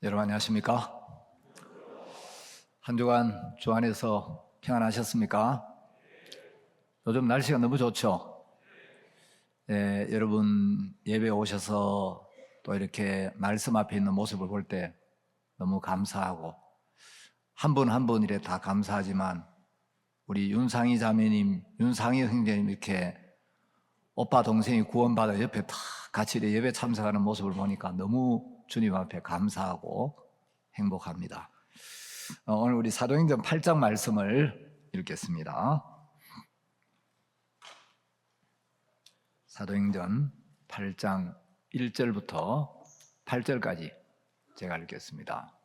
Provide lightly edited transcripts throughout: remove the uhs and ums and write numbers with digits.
여러분 안녕하십니까? 한 주간 주 안에서 평안하셨습니까? 요즘 날씨가 너무 좋죠? 여러분 예배 오셔서 또 이렇게 말씀 앞에 있는 모습을 볼 때 너무 감사하고 한 분 한 분 이래 다 감사하지만 우리 윤상희 자매님, 윤상희 형제님 이렇게 오빠 동생이 구원받아 옆에 다 같이 예배 참석하는 모습을 보니까 너무 주님 앞에 감사하고 행복합니다. 오늘 우리 사도행전 8장 말씀을 읽겠습니다. 사도행전 8장 1절부터 8절까지 제가 읽겠습니다.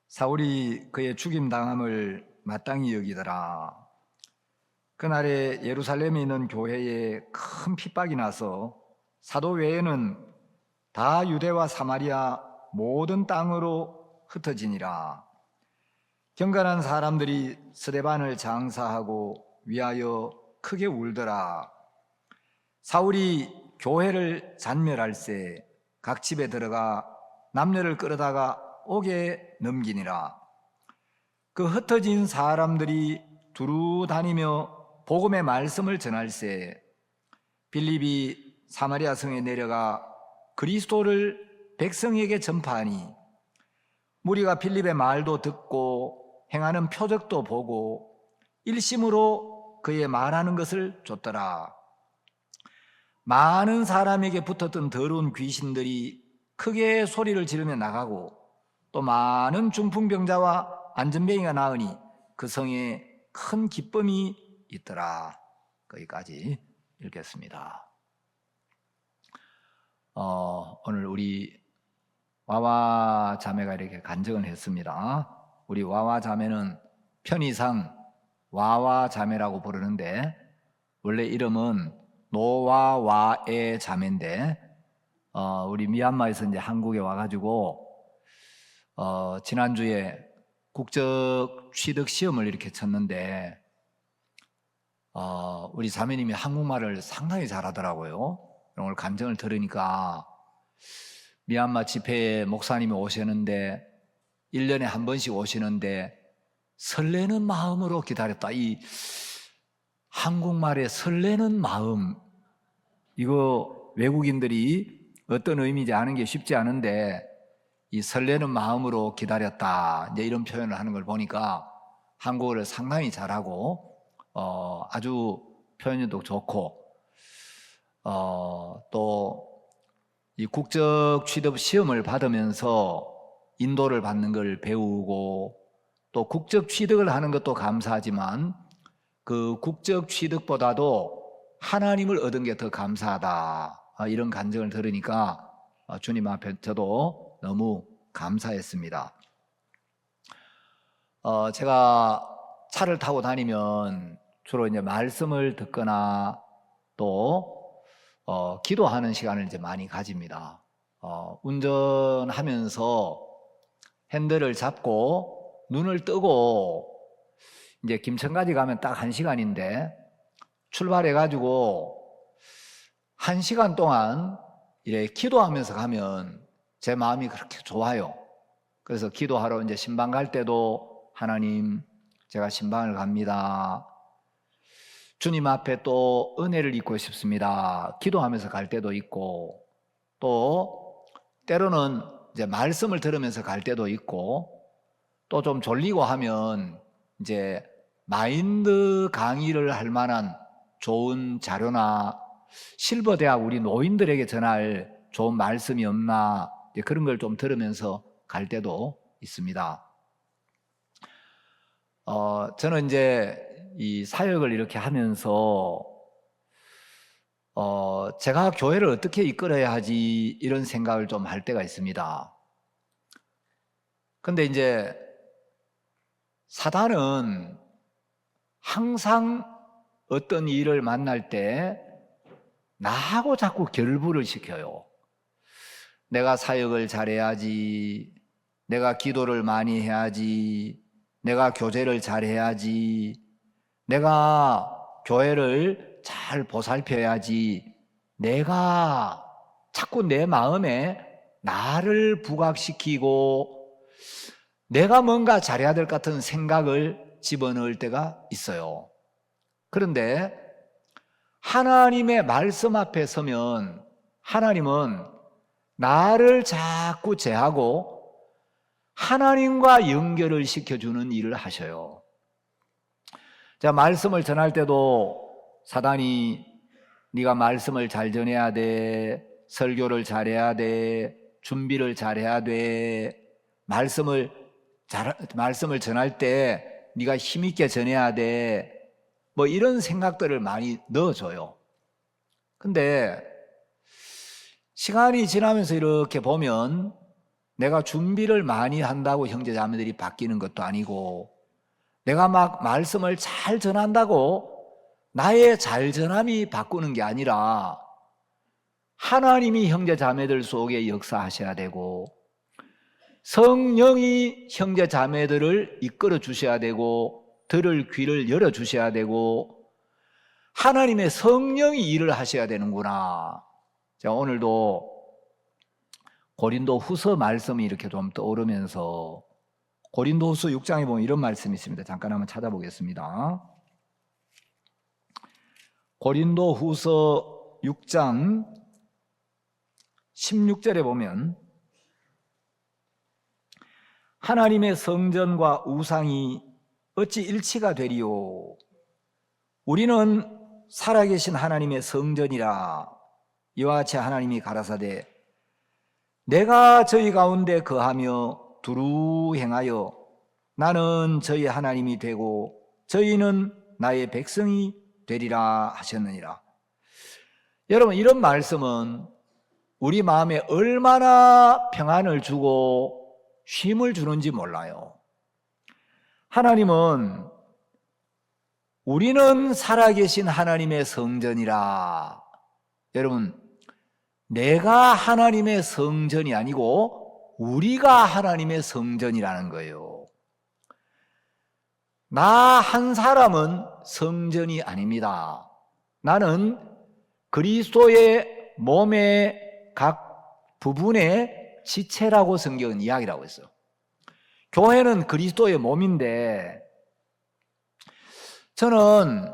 사울이 그의 죽임당함을 마땅히 여기더라. 그날에 예루살렘에 있는 교회에 큰 핍박이 나서 사도 외에는 다 유대와 사마리아 모든 땅으로 흩어지니라. 경건한 사람들이 스데반을 장사하고 위하여 크게 울더라. 사울이 교회를 잔멸할세 각 집에 들어가 남녀를 끌어다가 옥에 넘기니라. 그 흩어진 사람들이 두루 다니며 복음의 말씀을 전할세 빌립이 사마리아 성에 내려가 그리스도를 백성에게 전파하니 무리가 빌립의 말도 듣고 행하는 표적도 보고 일심으로 그의 말하는 것을 좇더라. 많은 사람에게 붙었던 더러운 귀신들이 크게 소리를 지르며 나가고 또 많은 중풍병자와 안전뱅이가 나으니 그 성에 큰 기쁨이 있더라. 거기까지 읽겠습니다. 오늘 우리 와와 자매가 이렇게 간증을 했습니다. 우리 와와 자매는 편의상 와와 자매라고 부르는데 원래 이름은 노와와의 자매인데 우리 미얀마에서 이제 한국에 와가지고 지난주에 국적 취득 시험을 이렇게 쳤는데 우리 자매님이 한국말을 상당히 잘하더라고요. 오늘 간증을 들으니까 미얀마 집회에 목사님이 오시는데 1년에 한 번씩 오시는데 설레는 마음으로 기다렸다. 이 한국말의 설레는 마음, 이거 외국인들이 어떤 의미인지 아는 게 쉽지 않은데 이 설레는 마음으로 기다렸다, 이제 이런 표현을 하는 걸 보니까 한국어를 상당히 잘하고 아주 표현력도 좋고 또 이 국적 취득 시험을 받으면서 인도를 받는 걸 배우고 또 국적 취득을 하는 것도 감사하지만 그 국적 취득보다도 하나님을 얻은 게 더 감사하다, 이런 간증을 들으니까 주님 앞에 저도 너무 감사했습니다. 제가 차를 타고 다니면 주로 이제 말씀을 듣거나 또 기도하는 시간을 이제 많이 가집니다. 운전하면서 핸들을 잡고 눈을 뜨고 이제 김천까지 가면 딱 1시간인데 출발해가지고 1시간 동안 이렇게 기도하면서 가면 제 마음이 그렇게 좋아요. 그래서 기도하러 이제 신방 갈 때도 하나님, 제가 신방을 갑니다. 주님 앞에 또 은혜를 입고 싶습니다. 기도하면서 갈 때도 있고 또 때로는 이제 말씀을 들으면서 갈 때도 있고 또 좀 졸리고 하면 이제 마인드 강의를 할 만한 좋은 자료나 실버대학 우리 노인들에게 전할 좋은 말씀이 없나, 그런 걸 좀 들으면서 갈 때도 있습니다. 저는 이제 이 사역을 이렇게 하면서 제가 교회를 어떻게 이끌어야 하지, 이런 생각을 좀 할 때가 있습니다. 근데 이제 사단은 항상 어떤 일을 만날 때 나하고 자꾸 결부를 시켜요. 내가 사역을 잘해야지, 내가 기도를 많이 해야지, 내가 교제를 잘해야지, 내가 교회를 잘 보살펴야지, 내가 자꾸 내 마음에 나를 부각시키고 내가 뭔가 잘해야 될 것 같은 생각을 집어넣을 때가 있어요. 그런데 하나님의 말씀 앞에 서면 하나님은 나를 자꾸 제하고 하나님과 연결을 시켜주는 일을 하셔요. 제가 말씀을 전할 때도 사단이 네가 말씀을 잘 전해야 돼, 설교를 잘해야 돼, 준비를 잘해야 돼, 말씀을 전할 때 네가 힘있게 전해야 돼, 뭐 이런 생각들을 많이 넣어줘요. 근데 시간이 지나면서 이렇게 보면 내가 준비를 많이 한다고 형제 자매들이 바뀌는 것도 아니고, 내가 막 말씀을 잘 전한다고 나의 잘 전함이 바꾸는 게 아니라 하나님이 형제 자매들 속에 역사하셔야 되고 성령이 형제 자매들을 이끌어 주셔야 되고 들을 귀를 열어 주셔야 되고 하나님의 성령이 일을 하셔야 되는구나. 자, 오늘도 고린도 후서 말씀이 이렇게 좀 떠오르면서 고린도 후서 6장에 보면 이런 말씀이 있습니다. 잠깐 한번 찾아보겠습니다. 고린도 후서 6장 16절에 보면 하나님의 성전과 우상이 어찌 일치가 되리요? 우리는 살아계신 하나님의 성전이라. 이와 같이 하나님이 가라사대 내가 저희 가운데 거하며 두루 행하여 나는 저희 하나님이 되고 저희는 나의 백성이 되리라 하셨느니라. 여러분, 이런 말씀은 우리 마음에 얼마나 평안을 주고 쉼을 주는지 몰라요. 하나님은 우리는 살아계신 하나님의 성전이라. 여러분, 내가 하나님의 성전이 아니고 우리가 하나님의 성전이라는 거예요. 나 한 사람은 성전이 아닙니다. 나는 그리스도의 몸의 각 부분의 지체라고 성경은 이야기를 하고 있어요. 교회는 그리스도의 몸인데 저는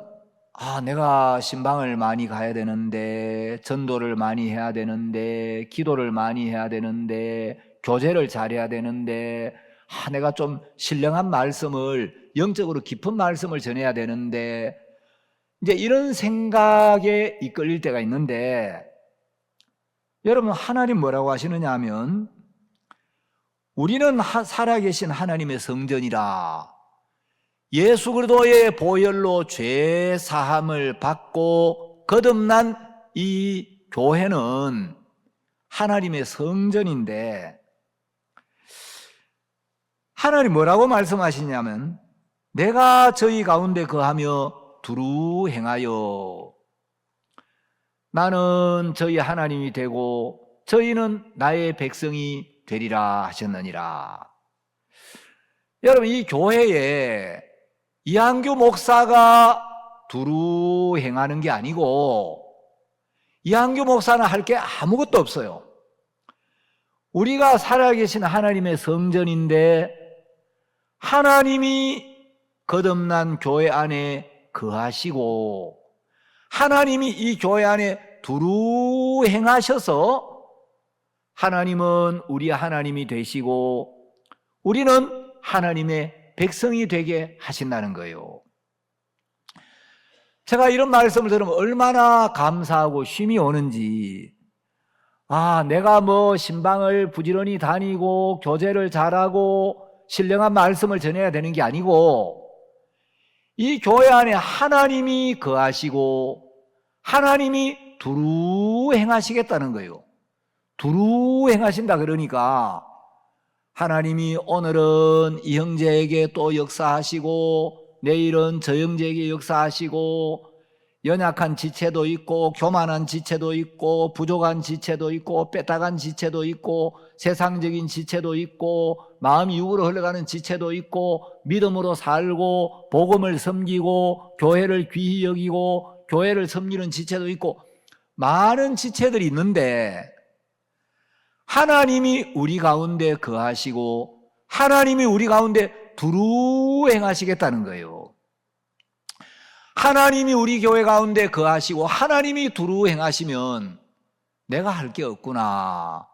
내가 신방을 많이 가야 되는데 전도를 많이 해야 되는데 기도를 많이 해야 되는데 교제를 잘해야 되는데 내가 좀 신령한 말씀을 영적으로 깊은 말씀을 전해야 되는데 이제 이런 생각에 이끌릴 때가 있는데 여러분, 하나님 뭐라고 하시느냐 하면 우리는 살아계신 하나님의 성전이라. 예수 그리스도의 보혈로 죄 사함을 받고 거듭난 이 교회는 하나님의 성전인데 하나님 뭐라고 말씀하시냐면 내가 저희 가운데 거하며 두루 행하여 나는 저희 하나님이 되고 저희는 나의 백성이 되리라 하셨느니라. 여러분, 이 교회에 이한규 목사가 두루 행하는 게 아니고 이한규 목사는 할 게 아무것도 없어요. 우리가 살아계신 하나님의 성전인데 하나님이 거듭난 교회 안에 거하시고 하나님이 이 교회 안에 두루 행하셔서 하나님은 우리 하나님이 되시고 우리는 하나님의 백성이 되게 하신다는 거예요. 제가 이런 말씀을 들으면 얼마나 감사하고 쉼이 오는지. 내가 뭐 신방을 부지런히 다니고 교제를 잘하고 신령한 말씀을 전해야 되는 게 아니고 이 교회 안에 하나님이 거하시고 하나님이 두루 행하시겠다는 거예요. 두루 행하신다 그러니까 하나님이 오늘은 이 형제에게 또 역사하시고 내일은 저 형제에게 역사하시고 연약한 지체도 있고 교만한 지체도 있고 부족한 지체도 있고 빼딱한 지체도 있고 세상적인 지체도 있고 마음이 육으로 흘러가는 지체도 있고 믿음으로 살고 복음을 섬기고 교회를 귀히 여기고 교회를 섬기는 지체도 있고 많은 지체들이 있는데 하나님이 우리 가운데 거하시고 하나님이 우리 가운데 두루 행하시겠다는 거예요. 하나님이 우리 교회 가운데 거하시고 하나님이 두루 행하시면 내가 할 게 없구나.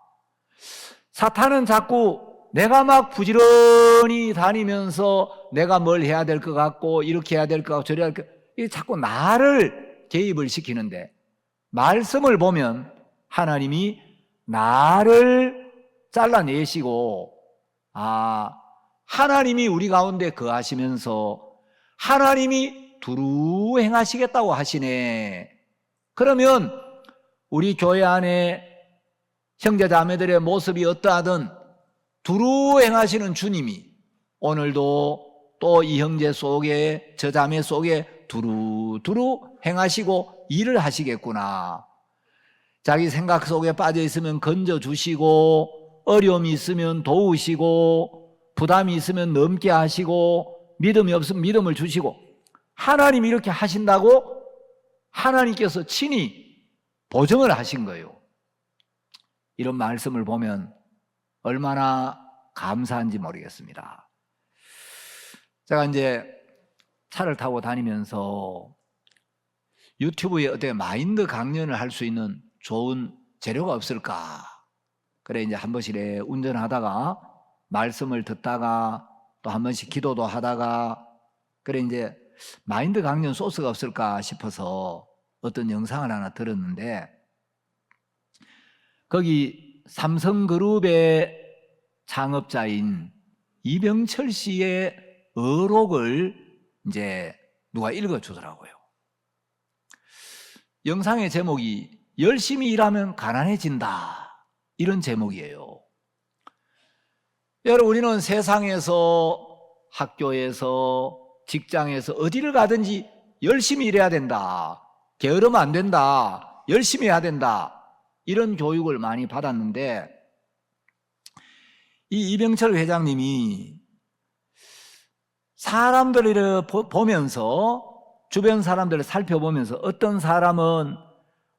사탄은 자꾸 내가 막 부지런히 다니면서 내가 뭘 해야 될 것 같고 이렇게 해야 될 것 같고 저래 할 것 같고 자꾸 나를 개입을 시키는데 말씀을 보면 하나님이 나를 잘라내시고 하나님이 우리 가운데 거하시면서 하나님이 두루 행하시겠다고 하시네. 그러면 우리 교회 안에 형제자매들의 모습이 어떠하든 두루 행하시는 주님이 오늘도 또 이 형제 속에 저 자매 속에 두루두루 행하시고 일을 하시겠구나. 자기 생각 속에 빠져 있으면 건져주시고 어려움이 있으면 도우시고 부담이 있으면 넘게 하시고 믿음이 없으면 믿음을 주시고 하나님이 이렇게 하신다고 하나님께서 친히 보증을 하신 거예요. 이런 말씀을 보면 얼마나 감사한지 모르겠습니다. 제가 이제 차를 타고 다니면서 유튜브에 어떻게 마인드 강연을 할 수 있는 좋은 재료가 없을까? 그래 이제 한 번씩 운전하다가 말씀을 듣다가 또 한 번씩 기도도 하다가 그래 이제 마인드 강연 소스가 없을까 싶어서 어떤 영상을 하나 들었는데 거기 삼성그룹의 창업자인 이병철 씨의 어록을 이제 누가 읽어주더라고요. 영상의 제목이 열심히 일하면 가난해진다 이런 제목이에요. 여러분 우리는 세상에서 학교에서 직장에서 어디를 가든지 열심히 일해야 된다, 게으르면 안 된다, 열심히 해야 된다 이런 교육을 많이 받았는데 이 이병철 회장님이 사람들을 보면서 주변 사람들을 살펴보면서 어떤 사람은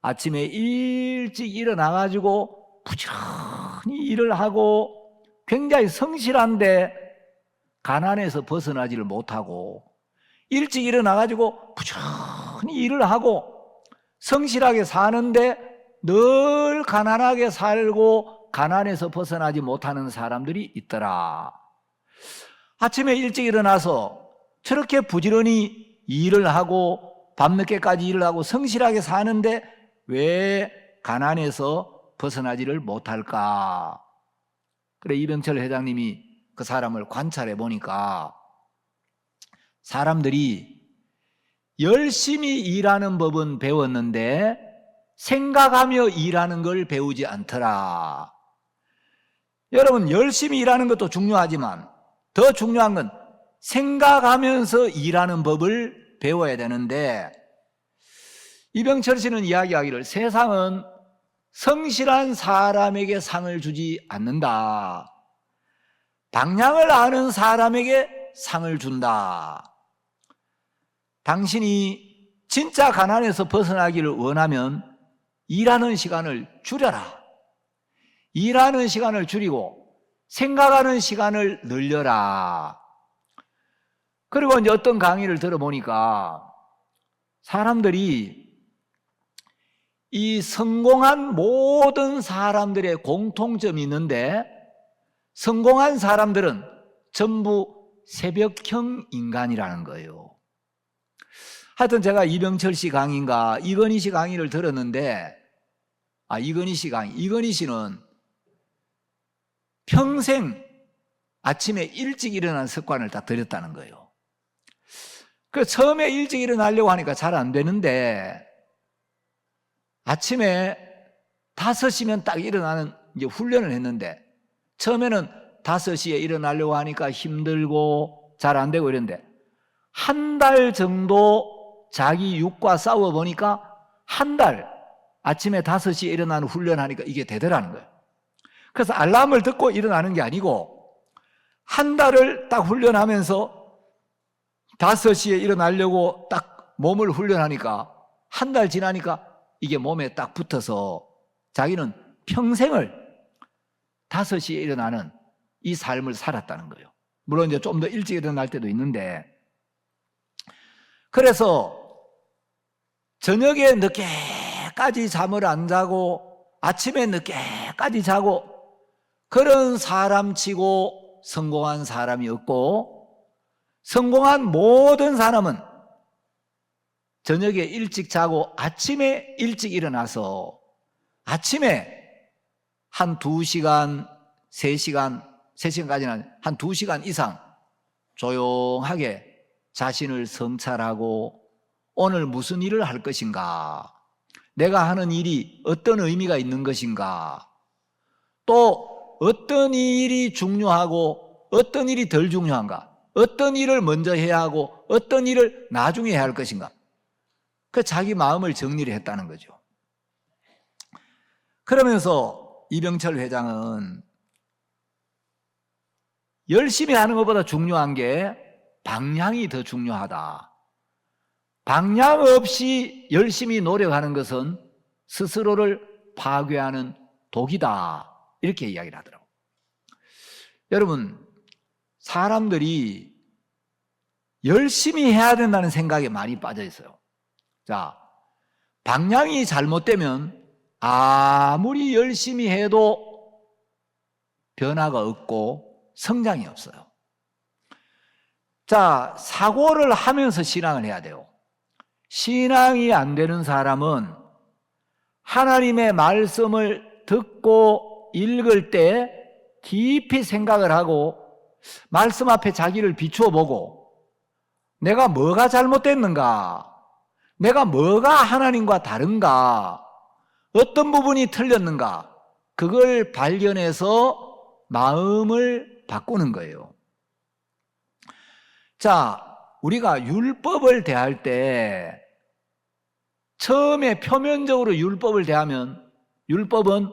아침에 일찍 일어나가지고 부지런히 일을 하고 굉장히 성실한데 가난에서 벗어나지를 못하고 일찍 일어나가지고 부지런히 일을 하고 성실하게 사는데 늘 가난하게 살고 가난에서 벗어나지 못하는 사람들이 있더라. 아침에 일찍 일어나서 저렇게 부지런히 일을 하고 밤늦게까지 일을 하고 성실하게 사는데 왜 가난에서 벗어나지를 못할까? 그래 이병철 회장님이 그 사람을 관찰해 보니까 사람들이 열심히 일하는 법은 배웠는데 생각하며 일하는 걸 배우지 않더라. 여러분 열심히 일하는 것도 중요하지만 더 중요한 건 생각하면서 일하는 법을 배워야 되는데 이병철 씨는 이야기하기를 세상은 성실한 사람에게 상을 주지 않는다. 방향을 아는 사람에게 상을 준다. 당신이 진짜 가난에서 벗어나기를 원하면 일하는 시간을 줄여라. 일하는 시간을 줄이고 생각하는 시간을 늘려라. 그리고 이제 어떤 강의를 들어보니까 사람들이 이 성공한 모든 사람들의 공통점이 있는데 성공한 사람들은 전부 새벽형 인간이라는 거예요. 하여튼 제가 이병철 씨 강의인가 이건희 씨 강의를 들었는데 이건희 씨 강의, 이건희 씨는 평생 아침에 일찍 일어나는 습관을 딱 들였다는 거예요. 그래서 처음에 일찍 일어나려고 하니까 잘 안 되는데 아침에 5시면 딱 일어나는 이제 훈련을 했는데 처음에는 5시에 일어나려고 하니까 힘들고 잘 안 되고 이랬는데 한 달 정도 자기 육과 싸워보니까 한 달 아침에 5시에 일어나는 훈련하니까 이게 되더라는 거예요. 그래서 알람을 듣고 일어나는 게 아니고 한 달을 딱 훈련하면서 5시에 일어나려고 딱 몸을 훈련하니까 한 달 지나니까 이게 몸에 딱 붙어서 자기는 평생을 5시에 일어나는 이 삶을 살았다는 거예요. 물론 이제 좀 더 일찍 일어날 때도 있는데, 그래서 저녁에 늦게까지 잠을 안 자고 아침에 늦게까지 자고 그런 사람치고 성공한 사람이 없고, 성공한 모든 사람은 저녁에 일찍 자고 아침에 일찍 일어나서 아침에 한 2시간, 3시간까지는 한 2시간 이상 조용하게 자신을 성찰하고 오늘 무슨 일을 할 것인가, 내가 하는 일이 어떤 의미가 있는 것인가, 또 어떤 일이 중요하고 어떤 일이 덜 중요한가, 어떤 일을 먼저 해야 하고 어떤 일을 나중에 해야 할 것인가, 그 자기 마음을 정리를 했다는 거죠. 그러면서 이병철 회장은 열심히 하는 것보다 중요한 게 방향이 더 중요하다. 방향 없이 열심히 노력하는 것은 스스로를 파괴하는 독이다. 이렇게 이야기를 하더라고요. 여러분, 사람들이 열심히 해야 된다는 생각에 많이 빠져 있어요. 자, 방향이 잘못되면 아무리 열심히 해도 변화가 없고 성장이 없어요. 자, 사고를 하면서 신앙을 해야 돼요. 신앙이 안 되는 사람은 하나님의 말씀을 듣고 읽을 때 깊이 생각을 하고 말씀 앞에 자기를 비추어 보고 내가 뭐가 잘못됐는가, 내가 뭐가 하나님과 다른가, 어떤 부분이 틀렸는가, 그걸 발견해서 마음을 바꾸는 거예요. 자, 우리가 율법을 대할 때 처음에 표면적으로 율법을 대하면 율법은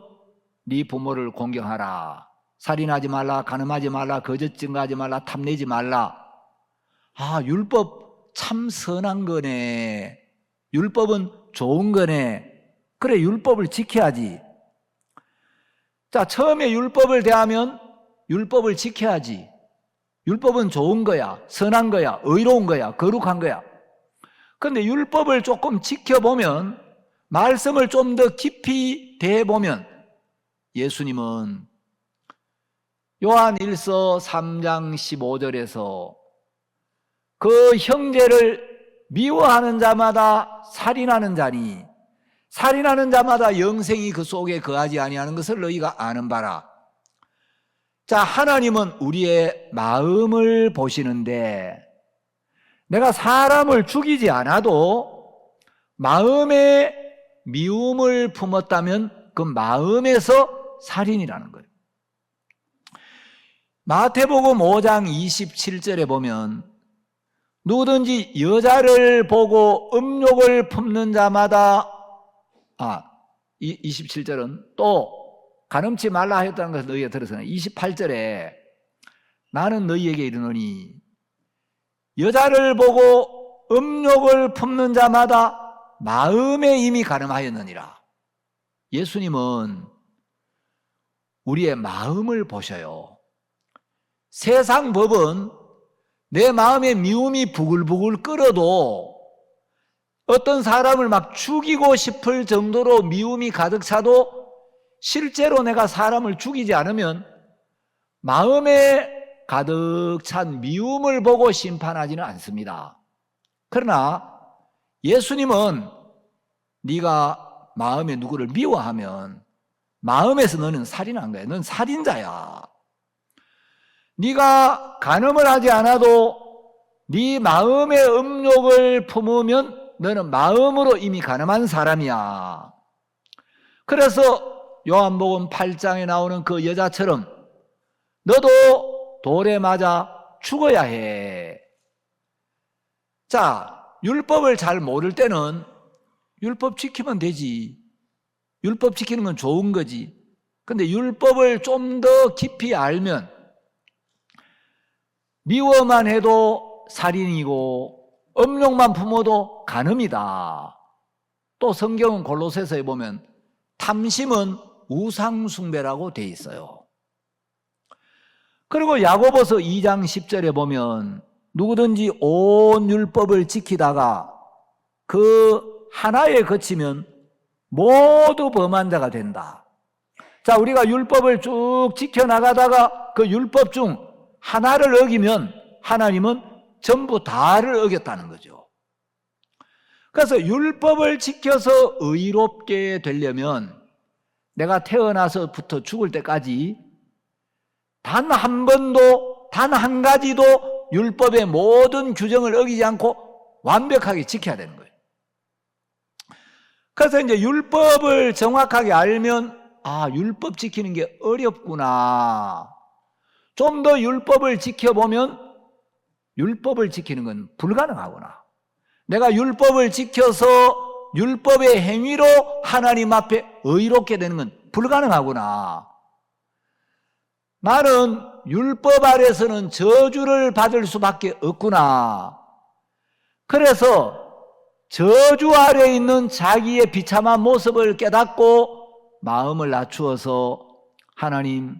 네 부모를 공경하라, 살인하지 말라, 간음하지 말라, 거짓 증거하지 말라, 탐내지 말라. 아, 율법 참 선한 거네, 율법은 좋은 거네, 그래 율법을 지켜야지. 자, 처음에 율법을 대하면 율법을 지켜야지. 율법은 좋은 거야, 선한 거야, 의로운 거야, 거룩한 거야. 그런데 율법을 조금 지켜보면, 말씀을 좀 더 깊이 대해보면 예수님은 요한 1서 3장 15절에서 그 형제를 미워하는 자마다 살인하는 자니 살인하는 자마다 영생이 그 속에 거하지 아니하는 것을 너희가 아는 바라. 자, 하나님은 우리의 마음을 보시는데 내가 사람을 죽이지 않아도 마음에 미움을 품었다면 그 마음에서 살인이라는 거예요. 마태복음 5장 27절에 보면 누구든지 여자를 보고 음욕을 품는 자마다 27절은 또 간음치 말라 하였다는 것을 너희가 들었으나 28절에 나는 너희에게 이르노니 여자를 보고 음욕을 품는 자마다 마음에 이미 간음하였느니라. 예수님은 우리의 마음을 보셔요. 세상 법은 내 마음에 미움이 부글부글 끓어도 어떤 사람을 막 죽이고 싶을 정도로 미움이 가득 차도 실제로 내가 사람을 죽이지 않으면 마음에 가득 찬 미움을 보고 심판하지는 않습니다. 그러나 예수님은 네가 마음에 누구를 미워하면 마음에서 너는 살인한 거야. 넌 살인자야. 네가 간음을 하지 않아도 네 마음의 음욕을 품으면 너는 마음으로 이미 간음한 사람이야. 그래서 요한복음 8장에 나오는 그 여자처럼 너도 돌에 맞아 죽어야 해. 자, 율법을 잘 모를 때는 율법 지키면 되지. 율법 지키는 건 좋은 거지. 근데 율법을 좀 더 깊이 알면 미워만 해도 살인이고 음욕만 품어도 간음이다. 또 성경은 골로새서에 보면 탐심은 우상숭배라고 돼 있어요. 그리고 야고보서 2장 10절에 보면 누구든지 온 율법을 지키다가 그 하나에 그치면 모두 범한 자가 된다. 자, 우리가 율법을 쭉 지켜나가다가 그 율법 중 하나를 어기면 하나님은 전부 다를 어겼다는 거죠. 그래서 율법을 지켜서 의롭게 되려면 내가 태어나서부터 죽을 때까지 단 한 번도, 단 한 가지도 율법의 모든 규정을 어기지 않고 완벽하게 지켜야 되는 거예요. 그래서 이제 율법을 정확하게 알면, 아, 율법 지키는 게 어렵구나. 좀 더 율법을 지켜보면 율법을 지키는 건 불가능하구나. 내가 율법을 지켜서 율법의 행위로 하나님 앞에 의롭게 되는 건 불가능하구나. 나는 율법 아래서는 저주를 받을 수밖에 없구나. 그래서 저주 아래 있는 자기의 비참한 모습을 깨닫고 마음을 낮추어서 하나님,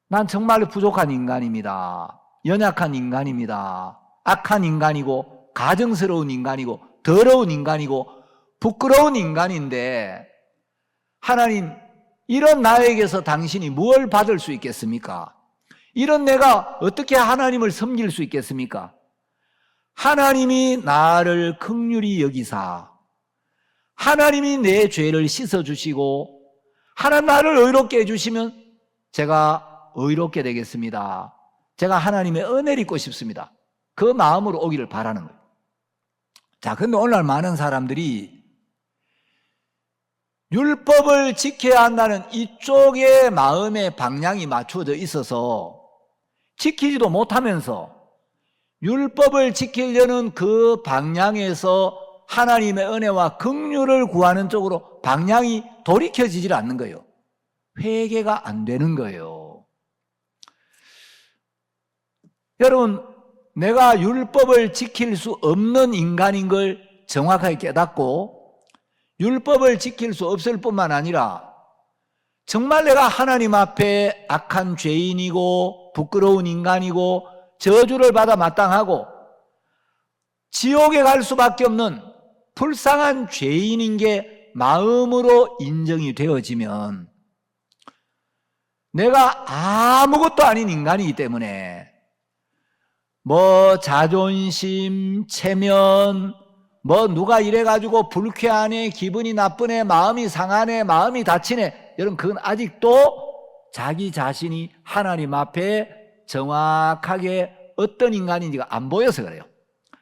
난 정말 부족한 인간입니다. 연약한 인간입니다. 악한 인간이고 가증스러운 인간이고 더러운 인간이고 부끄러운 인간인데 하나님, 이런 나에게서 당신이 뭘 받을 수 있겠습니까? 이런 내가 어떻게 하나님을 섬길 수 있겠습니까? 하나님이 나를 긍휼히 여기사 하나님이 내 죄를 씻어주시고 하나님 나를 의롭게 해주시면 제가 의롭게 되겠습니다. 제가 하나님의 은혜를 입고 싶습니다. 그 마음으로 오기를 바라는 거예요. 자, 근데 오늘날 많은 사람들이 율법을 지켜야 한다는 이쪽의 마음의 방향이 맞추어져 있어서 지키지도 못하면서 율법을 지키려는 그 방향에서 하나님의 은혜와 긍휼을 구하는 쪽으로 방향이 돌이켜지질 않는 거예요. 회개가 안 되는 거예요. 여러분, 내가 율법을 지킬 수 없는 인간인 걸 정확하게 깨닫고 율법을 지킬 수 없을 뿐만 아니라 정말 내가 하나님 앞에 악한 죄인이고 부끄러운 인간이고 저주를 받아 마땅하고 지옥에 갈 수밖에 없는 불쌍한 죄인인 게 마음으로 인정이 되어지면 내가 아무것도 아닌 인간이기 때문에 뭐 자존심, 체면, 뭐 누가 이래가지고 불쾌하네, 기분이 나쁘네, 마음이 상하네, 마음이 다치네, 여러분 그건 아직도 자기 자신이 하나님 앞에 정확하게 어떤 인간인지가 안 보여서 그래요.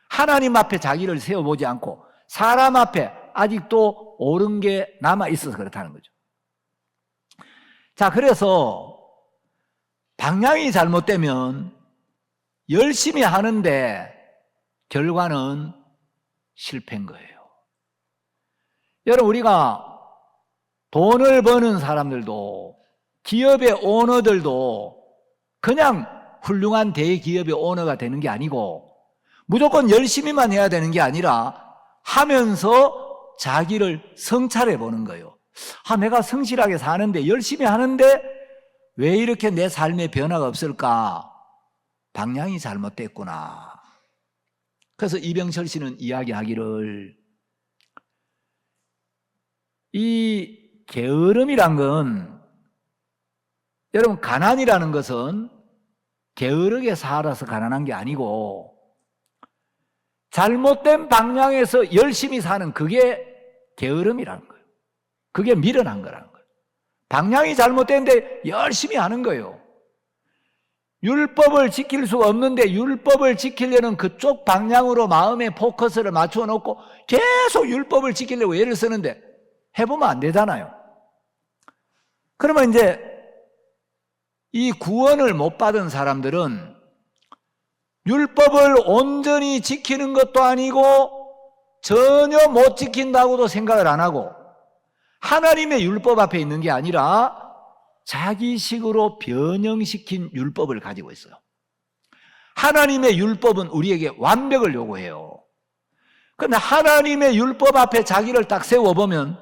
하나님 앞에 자기를 세워보지 않고 사람 앞에 아직도 옳은 게 남아있어서 그렇다는 거죠. 자, 그래서 방향이 잘못되면 열심히 하는데 결과는 실패인 거예요. 여러분, 우리가 돈을 버는 사람들도 기업의 오너들도 그냥 훌륭한 대기업의 오너가 되는 게 아니고 무조건 열심히만 해야 되는 게 아니라 하면서 자기를 성찰해 보는 거예요. 아, 내가 성실하게 사는데 열심히 하는데 왜 이렇게 내 삶에 변화가 없을까? 방향이 잘못됐구나. 그래서 이병철 씨는 이야기하기를 이 게으름이란 건 여러분 가난이라는 것은 게으르게 살아서 가난한 게 아니고 잘못된 방향에서 열심히 사는 그게 게으름이라는 거예요. 그게 미련한 거라는 거예요. 방향이 잘못됐는데 열심히 하는 거예요. 율법을 지킬 수가 없는데 율법을 지키려는 그쪽 방향으로 마음의 포커스를 맞추어 놓고 계속 율법을 지키려고 애를 쓰는데 해보면 안 되잖아요. 그러면 이제 이 구원을 못 받은 사람들은 율법을 온전히 지키는 것도 아니고 전혀 못 지킨다고도 생각을 안 하고 하나님의 율법 앞에 있는 게 아니라 자기식으로 변형시킨 율법을 가지고 있어요. 하나님의 율법은 우리에게 완벽을 요구해요. 그런데 하나님의 율법 앞에 자기를 딱 세워보면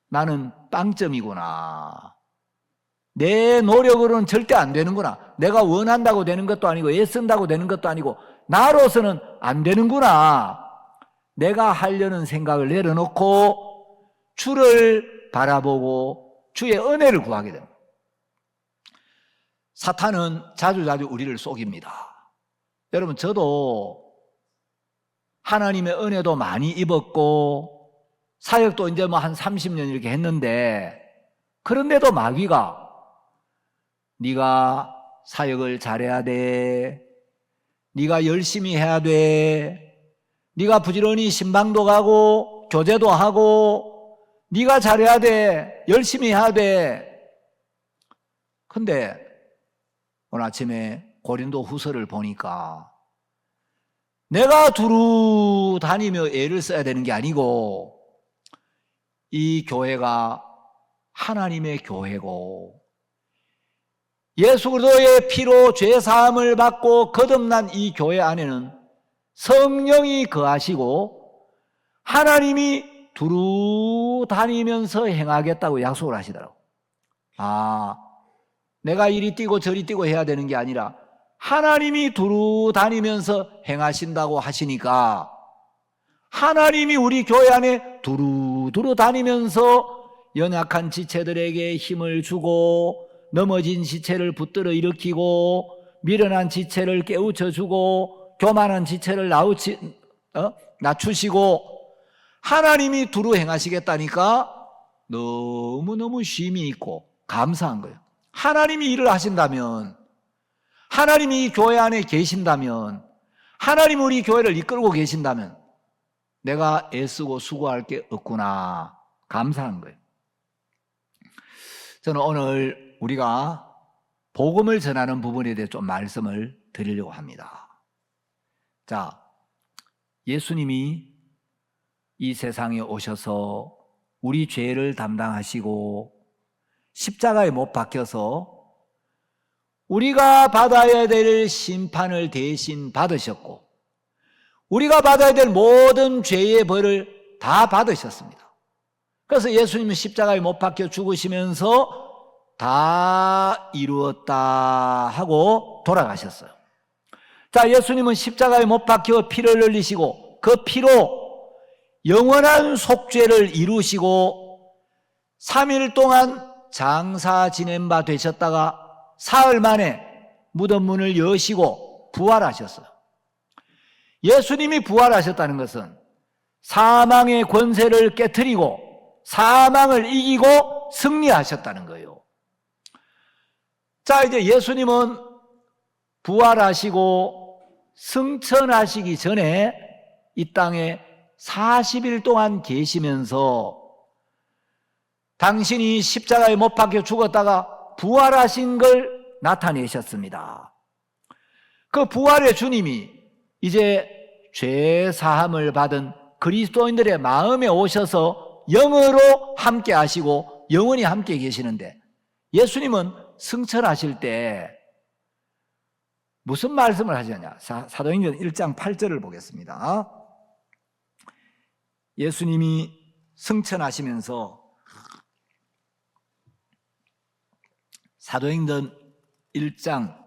나는 빵점이구나. 내 노력으로는 절대 안 되는구나. 내가 원한다고 되는 것도 아니고 애쓴다고 되는 것도 아니고 나로서는 안 되는구나. 내가 하려는 생각을 내려놓고 주를 바라보고 주의 은혜를 구하게 됩니다. 사탄은 자주자주 우리를 속입니다. 여러분, 저도 하나님의 은혜도 많이 입었고 사역도 이제 뭐 한 30년 이렇게 했는데, 그런데도 마귀가 네가 사역을 잘해야 돼, 네가 열심히 해야 돼, 네가 부지런히 신방도 가고 교제도 하고 네가 잘해야 돼, 열심히 해야 돼. 근데 오늘 아침에 고린도 후서를 보니까 내가 두루 다니며 애를 써야 되는 게 아니고 이 교회가 하나님의 교회고 예수 그리스도의 피로 죄 사함을 받고 거듭난 이 교회 안에는 성령이 거하시고 하나님이 두루 다니면서 행하겠다고 약속을 하시더라고. 내가 이리 뛰고 저리 뛰고 해야 되는 게 아니라 하나님이 두루 다니면서 행하신다고 하시니까 하나님이 우리 교회 안에 두루두루 다니면서 연약한 지체들에게 힘을 주고 넘어진 지체를 붙들어 일으키고 미련한 지체를 깨우쳐주고 교만한 지체를 낮추시고 하나님이 두루 행하시겠다니까 너무너무 쉼이 있고 감사한 거예요. 하나님이 일을 하신다면, 하나님이 이 교회 안에 계신다면, 하나님이 우리 교회를 이끌고 계신다면 내가 애쓰고 수고할 게 없구나, 감사한 거예요. 저는 오늘 우리가 복음을 전하는 부분에 대해 좀 말씀을 드리려고 합니다. 자, 예수님이 이 세상에 오셔서 우리 죄를 담당하시고 십자가에 못 박혀서 우리가 받아야 될 심판을 대신 받으셨고 우리가 받아야 될 모든 죄의 벌을 다 받으셨습니다. 그래서 예수님은 십자가에 못 박혀 죽으시면서 다 이루었다 하고 돌아가셨어요. 자, 예수님은 십자가에 못 박혀 피를 흘리시고 그 피로 영원한 속죄를 이루시고 3일 동안 장사 지낸 바 되셨다가 사흘 만에 무덤 문을 여시고 부활하셨어요. 예수님이 부활하셨다는 것은 사망의 권세를 깨트리고 사망을 이기고 승리하셨다는 거예요. 자, 이제 예수님은 부활하시고 승천하시기 전에 이 땅에 40일 동안 계시면서 당신이 십자가에 못 박혀 죽었다가 부활하신 걸 나타내셨습니다. 그 부활의 주님이 이제 죄 사함을 받은 그리스도인들의 마음에 오셔서 영으로 함께 하시고 영원히 함께 계시는데, 예수님은 승천하실 때 무슨 말씀을 하셨냐? 사도행전 1장 8절을 보겠습니다. 예수님이 승천하시면서 사도행전 1장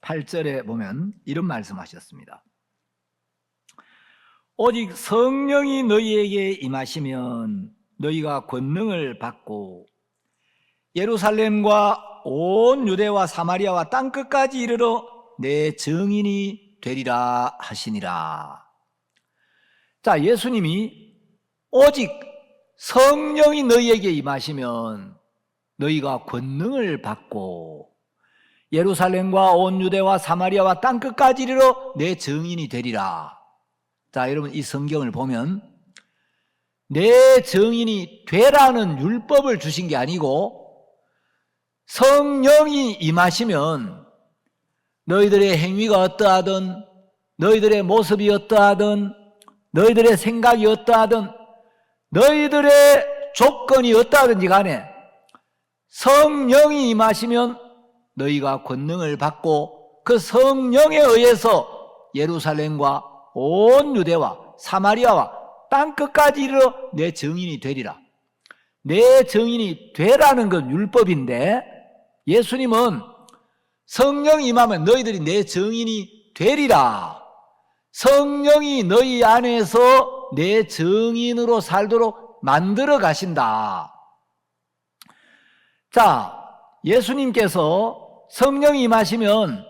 8절에 보면 이런 말씀하셨습니다. 오직 성령이 너희에게 임하시면 너희가 권능을 받고 예루살렘과 온 유대와 사마리아와 땅끝까지 이르러 내 증인이 되리라 하시니라. 자, 예수님이 오직 성령이 너희에게 임하시면 너희가 권능을 받고 예루살렘과 온 유대와 사마리아와 땅끝까지 이르러 내 증인이 되리라. 자, 여러분, 이 성경을 보면 내 증인이 되라는 율법을 주신 게 아니고 성령이 임하시면 너희들의 행위가 어떠하든 너희들의 모습이 어떠하든 너희들의 생각이 어떠하든 너희들의 조건이 어떠하든지 간에 성령이 임하시면 너희가 권능을 받고 그 성령에 의해서 예루살렘과 온 유대와 사마리아와 땅끝까지 이르러 내 증인이 되리라. 내 증인이 되라는 건 율법인데 예수님은 성령 임하면 너희들이 내 증인이 되리라. 성령이 너희 안에서 내 증인으로 살도록 만들어 가신다. 자, 예수님께서 성령이 임하시면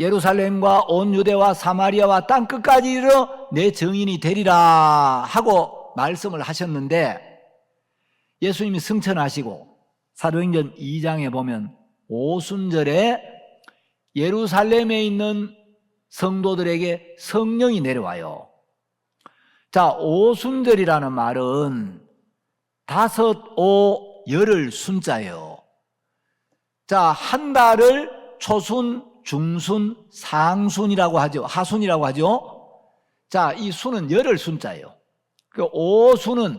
예루살렘과 온 유대와 사마리아와 땅끝까지 이르러 내 증인이 되리라 하고 말씀을 하셨는데, 예수님이 승천하시고 사도행전 2장에 보면 오순절에 예루살렘에 있는 성도들에게 성령이 내려와요. 자, 오순절이라는 말은 다섯, 오, 열을 순자예요. 자, 한 달을 초순, 중순, 상순이라고 하죠. 하순이라고 하죠. 자, 이 순은 열을 순자예요. 그 오순은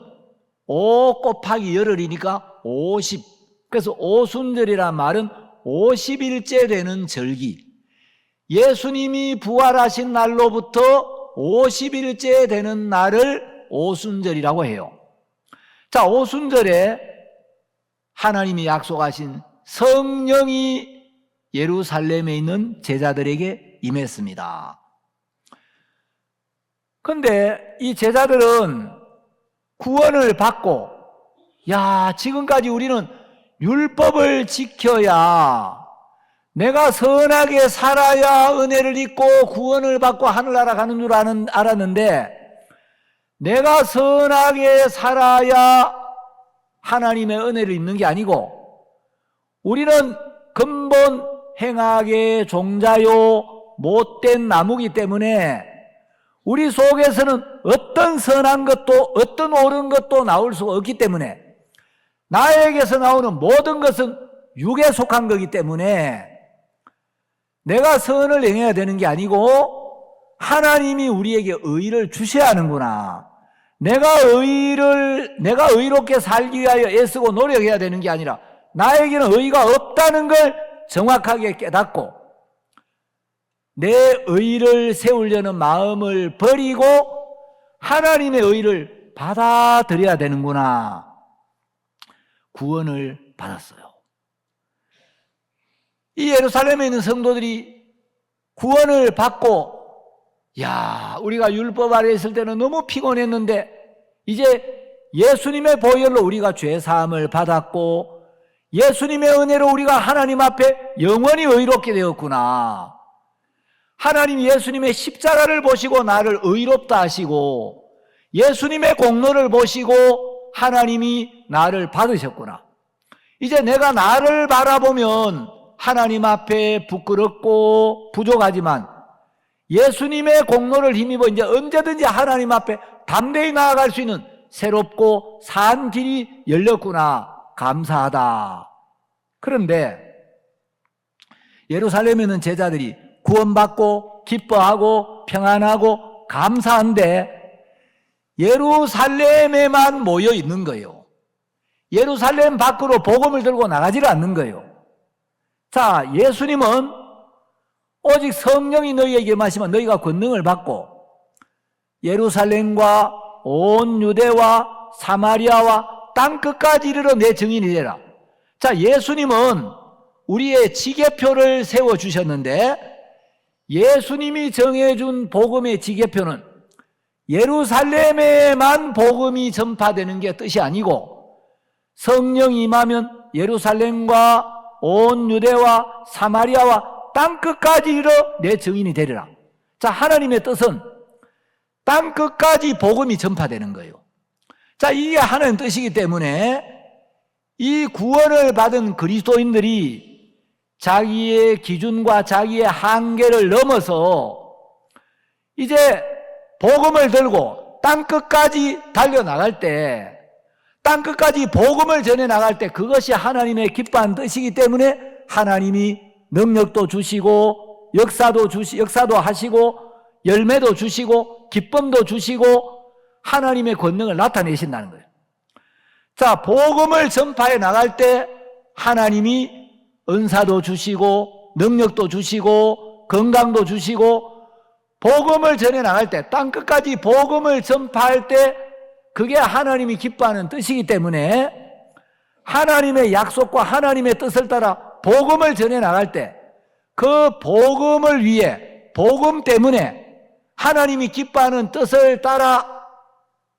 5 곱하기 열흘이니까 50. 그래서 오순절이란 말은 50일째 되는 절기. 예수님이 부활하신 날로부터 50일째 되는 날을 오순절이라고 해요. 자, 오순절에 하나님이 약속하신 성령이 예루살렘에 있는 제자들에게 임했습니다. 그런데 이 제자들은 구원을 받고, 야, 지금까지 우리는 율법을 지켜야, 내가 선하게 살아야 은혜를 입고 구원을 받고 하늘나라 가는 줄 알았는데, 내가 선하게 살아야 하나님의 은혜를 입는 게 아니고, 우리는 근본 행악의 종자요 못된 나무기 때문에 우리 속에서는 어떤 선한 것도 어떤 옳은 것도 나올 수가 없기 때문에, 나에게서 나오는 모든 것은 육에 속한 거기 때문에 내가 선을 행해야 되는 게 아니고 하나님이 우리에게 의를 주셔야 하는구나. 내가 의롭게 살기 위하여 애쓰고 노력해야 되는 게 아니라 나에게는 의가 없다는 걸 정확하게 깨닫고 내 의를 세우려는 마음을 버리고 하나님의 의를 받아들여야 되는구나. 구원을 받았어요. 이 예루살렘에 있는 성도들이 구원을 받고, 야, 우리가 율법 아래 있을 때는 너무 피곤했는데 이제 예수님의 보혈로 우리가 죄사함을 받았고 예수님의 은혜로 우리가 하나님 앞에 영원히 의롭게 되었구나. 하나님이 예수님의 십자가를 보시고 나를 의롭다 하시고 예수님의 공로를 보시고 하나님이 나를 받으셨구나. 이제 내가 나를 바라보면 하나님 앞에 부끄럽고 부족하지만 예수님의 공로를 힘입어 이제 언제든지 하나님 앞에 담대히 나아갈 수 있는 새롭고 산 길이 열렸구나. 감사하다. 그런데 예루살렘에 있는 제자들이 구원받고 기뻐하고 평안하고 감사한데 예루살렘에만 모여 있는 거예요. 예루살렘 밖으로 복음을 들고 나가지를 않는 거예요. 자, 예수님은 오직 성령이 너희에게 임하시면 너희가 권능을 받고 예루살렘과 온 유대와 사마리아와 땅끝까지 이르러 내 증인이 되라. 자, 예수님은 우리의 지계표를 세워주셨는데 예수님이 정해준 복음의 지계표는 예루살렘에만 복음이 전파되는 게 뜻이 아니고 성령이 임하면 예루살렘과 온 유대와 사마리아와 땅끝까지 이르러 내 증인이 되리라. 자, 하나님의 뜻은 땅끝까지 복음이 전파되는 거예요. 자, 이게 하나님 뜻이기 때문에 이 구원을 받은 그리스도인들이 자기의 기준과 자기의 한계를 넘어서 이제 복음을 들고 땅끝까지 달려나갈 때, 땅끝까지 복음을 전해나갈 때 그것이 하나님의 기뻐한 뜻이기 때문에 하나님이 능력도 주시고 역사도 하시고 열매도 주시고 기쁨도 주시고 하나님의 권능을 나타내신다는 거예요. 자, 복음을 전파해 나갈 때 하나님이 은사도 주시고 능력도 주시고 건강도 주시고 복음을 전해 나갈 때 땅끝까지 복음을 전파할 때 그게 하나님이 기뻐하는 뜻이기 때문에 하나님의 약속과 하나님의 뜻을 따라 복음을 전해 나갈 때 그 복음을 위해, 복음 때문에 하나님이 기뻐하는 뜻을 따라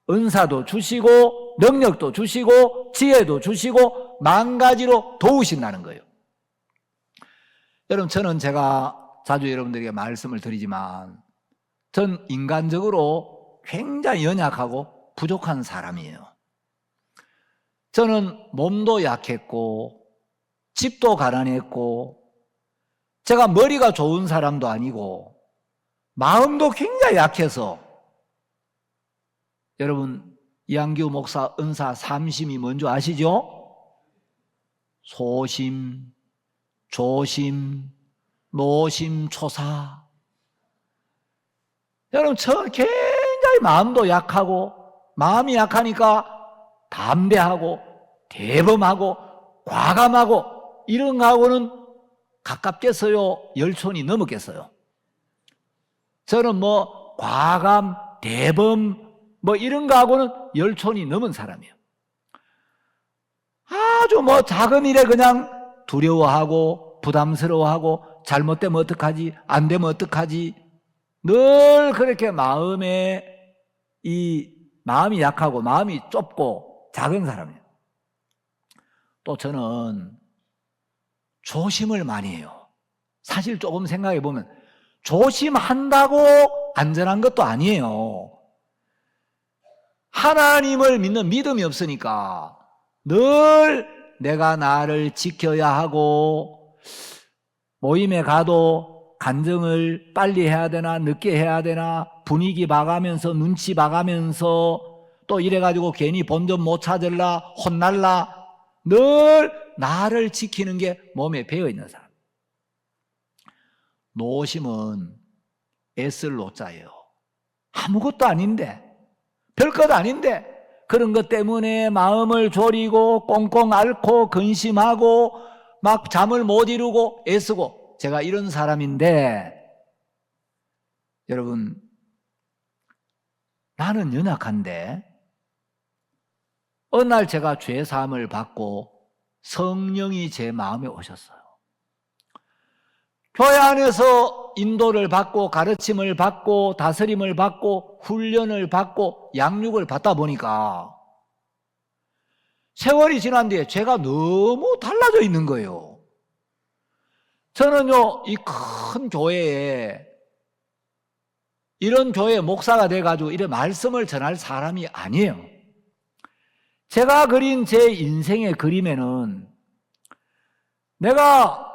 은사도 주시고 능력도 주시고 지혜도 주시고 만 가지로 도우신다는 거예요. 여러분, 저는 제가 자주 여러분들에게 말씀을 드리지만 전 인간적으로 굉장히 연약하고 부족한 사람이에요. 저는 몸도 약했고 집도 가난했고 제가 머리가 좋은 사람도 아니고 마음도 굉장히 약해서, 여러분 이한규 목사 은사 삼심이 뭔지 아시죠? 소심, 조심, 노심초사. 여러분, 저 굉장히 마음도 약하고, 마음이 약하니까 담대하고 대범하고 과감하고 이런 거하고는 가깝겠어요? 열촌이 넘었겠어요? 저는 뭐 과감, 대범 뭐 이런 거하고는 열촌이 넘은 사람이에요. 아주 뭐 작은 일에 그냥 두려워하고 부담스러워하고 잘못되면 어떡하지? 안 되면 어떡하지? 늘 그렇게 마음이 약하고 마음이 좁고 작은 사람이에요. 또 저는 조심을 많이 해요. 사실 조금 생각해 보면 조심한다고 안전한 것도 아니에요. 하나님을 믿는 믿음이 없으니까 늘 내가 나를 지켜야 하고, 모임에 가도 간증을 빨리 해야 되나 늦게 해야 되나 분위기 봐가면서 눈치 봐가면서 또 이래가지고 괜히 본전 못 찾을라 혼날라 늘 나를 지키는 게 몸에 배어있는 사람. 노심은 애쓸 노자예요. 아무것도 아닌데, 별것 아닌데 그런 것 때문에 마음을 졸이고 꽁꽁 앓고 근심하고 막 잠을 못 이루고 애쓰고, 제가 이런 사람인데, 여러분 나는 연약한데 어느 날 제가 죄사함을 받고 성령이 제 마음에 오셨어요. 교회 안에서 인도를 받고 가르침을 받고 다스림을 받고 훈련을 받고 양육을 받다 보니까 세월이 지난 뒤에 제가 너무 달라져 있는 거예요. 저는요, 이 큰 교회에, 이런 교회 목사가 돼가지고 이런 말씀을 전할 사람이 아니에요. 제가 그린 제 인생의 그림에는 내가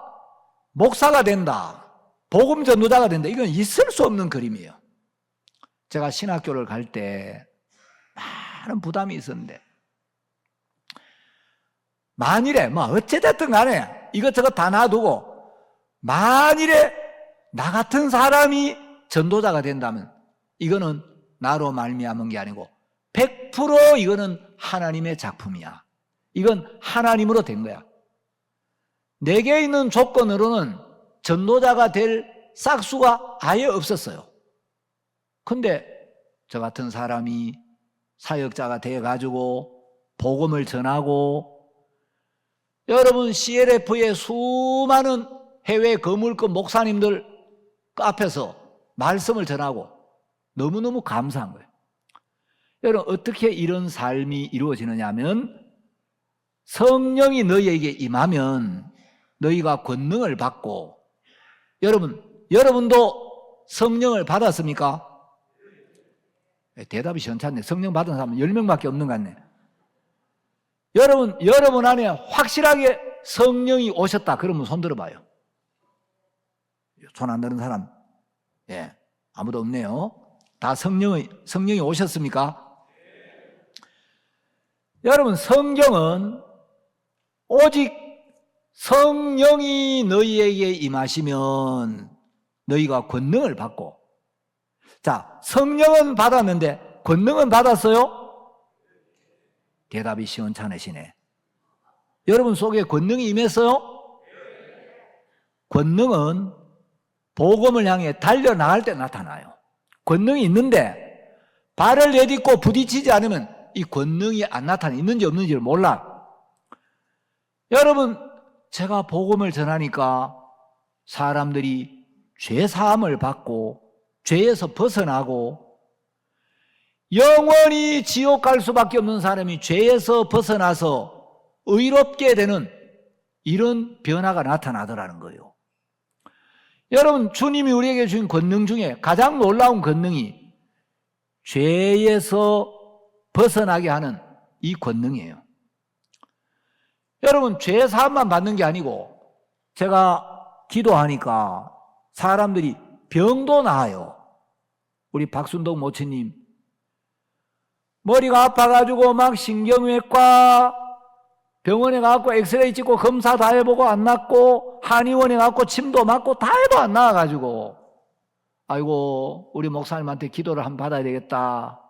목사가 된다, 복음 전도자가 된다, 이건 있을 수 없는 그림이에요. 제가 신학교를 갈 때 많은 부담이 있었는데, 만일에 뭐 어찌됐든 간에 이것저것 다 놔두고 만일에 나 같은 사람이 전도자가 된다면 이거는 나로 말미암은 게 아니고 100% 이거는 하나님의 작품이야. 이건 하나님으로 된 거야. 내게 있는 조건으로는 전도자가 될 싹수가 아예 없었어요. 근데 저 같은 사람이 사역자가 돼가지고 복음을 전하고, 여러분 CLF의 수많은 해외 거물급 목사님들 앞에서 말씀을 전하고 너무너무 감사한 거예요. 여러분, 어떻게 이런 삶이 이루어지느냐 하면 성령이 너희에게 임하면 너희가 권능을 받고, 여러분도 성령을 받았습니까? 대답이 시원찮네. 성령 받은 사람은 10명밖에 없는 것 같네. 여러분 안에 확실하게 성령이 오셨다 그러면 손 들어봐요. 손 안 드는 사람, 예, 아무도 없네요. 다 성령이 오셨습니까? 여러분, 성경은 오직 성령이 너희에게 임하시면 너희가 권능을 받고, 자, 성령은 받았는데 권능은 받았어요? 대답이 시원찮으시네. 여러분 속에 권능이 임했어요? 권능은 복음을 향해 달려나갈 때 나타나요. 권능이 있는데 발을 내딛고 부딪히지 않으면 이 권능이 안 나타나, 있는지 없는지를 몰라. 여러분, 제가 복음을 전하니까 사람들이 죄 사함을 받고 죄에서 벗어나고 영원히 지옥 갈 수밖에 없는 사람이 죄에서 벗어나서 의롭게 되는 이런 변화가 나타나더라는 거예요. 여러분, 주님이 우리에게 주신 권능 중에 가장 놀라운 권능이 죄에서 벗어나게 하는 이 권능이에요. 여러분, 죄 사함만 받는 게 아니고 제가 기도하니까 사람들이 병도 나아요. 우리 박순동 모치님 머리가 아파가지고 막 신경외과 병원에 가고 엑스레이 찍고 검사 다 해보고 안 낫고 한의원에 가고 침도 맞고 다 해도 안 나아가지고 아이고 우리 목사님한테 기도를 한번 받아야 되겠다.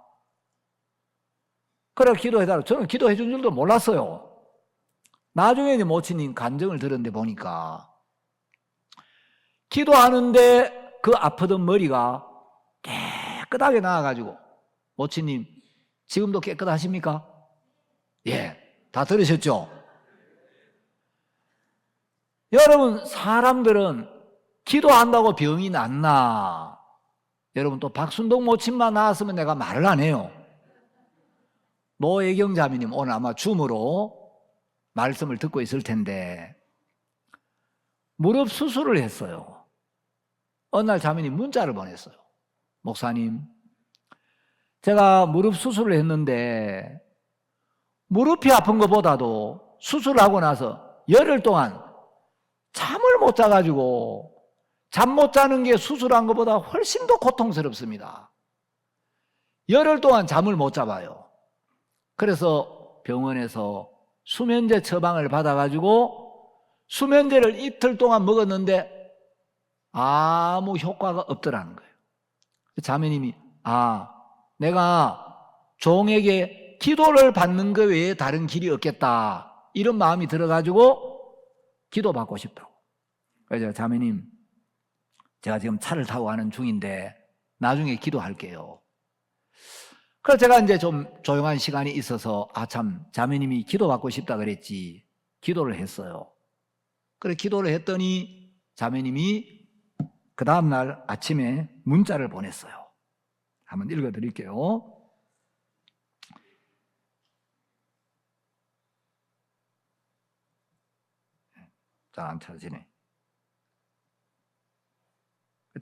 그래 기도해달라고. 저는 기도해 준 줄도 몰랐어요. 나중에 이제 모치님 간증을 들었는데 보니까 기도하는데 그 아프던 머리가 깨끗하게 나아가지고 모치님 지금도 깨끗하십니까? 예, 다 들으셨죠? 여러분, 사람들은 기도한다고 병이 낫나? 여러분, 또 박순동 모친만 나왔으면 내가 말을 안 해요. 노혜경 자매님 오늘 아마 줌으로 말씀을 듣고 있을 텐데 무릎 수술을 했어요. 어느 날 자매님 문자를 보냈어요. 목사님, 제가 무릎 수술을 했는데 무릎이 아픈 것보다도 수술하고 나서 열흘 동안 잠을 못 자가지고 잠 못 자는 게 수술한 것보다 훨씬 더 고통스럽습니다. 열흘 동안 잠을 못 자봐요. 그래서 병원에서 수면제 처방을 받아가지고 수면제를 이틀 동안 먹었는데 아무 효과가 없더라는 거예요. 자매님이 내가 종에게 기도를 받는 것 외에 다른 길이 없겠다 이런 마음이 들어가지고 기도받고 싶다고. 그래서 자매님 제가 지금 차를 타고 가는 중인데 나중에 기도할게요. 그래서 제가 이제 좀 조용한 시간이 있어서 참 자매님이 기도받고 싶다 그랬지 기도를 했어요. 그래 기도를 했더니 자매님이 그 다음날 아침에 문자를 보냈어요. 한번 읽어드릴게요. 잘 안 찾아지네.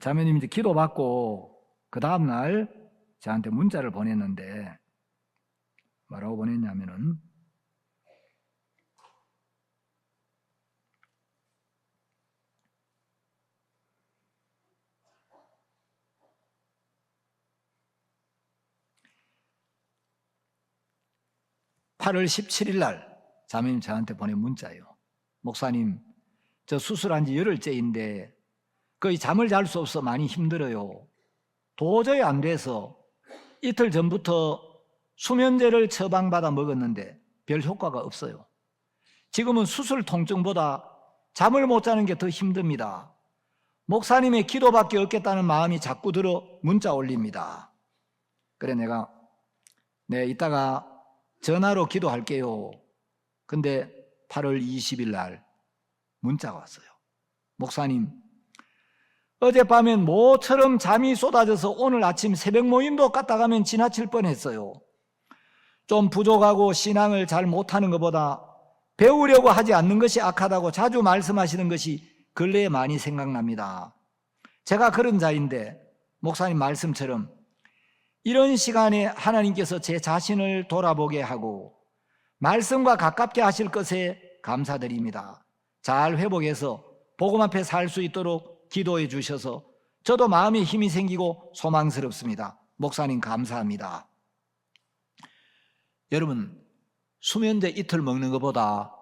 자매님이 이제 기도받고 그 다음날 저한테 문자를 보냈는데 뭐라고 보냈냐면은 (8월 17일) 날 자매님 저한테 보낸 문자예요. 목사님, 저 수술한 지 열흘째인데 거의 잠을 잘 수 없어 많이 힘들어요. 도저히 안 돼서 이틀 전부터 수면제를 처방받아 먹었는데 별 효과가 없어요. 지금은 수술 통증보다 잠을 못 자는 게 더 힘듭니다. 목사님의 기도밖에 없겠다는 마음이 자꾸 들어 문자 올립니다. 그래 내가 이따가 전화로 기도할게요. 근데 8월 20일 날 문자가 왔어요. 목사님, 어젯밤엔 모처럼 잠이 쏟아져서 오늘 아침 새벽 모임도 갔다 가면 지나칠 뻔했어요. 좀 부족하고 신앙을 잘 못하는 것보다 배우려고 하지 않는 것이 악하다고 자주 말씀하시는 것이 근래에 많이 생각납니다. 제가 그런 자인데 목사님 말씀처럼 이런 시간에 하나님께서 제 자신을 돌아보게 하고 말씀과 가깝게 하실 것에 감사드립니다. 잘 회복해서 복음 앞에 살 수 있도록 기도해 주셔서 저도 마음에 힘이 생기고 소망스럽습니다. 목사님 감사합니다. 여러분, 수면제 이틀 먹는 것보다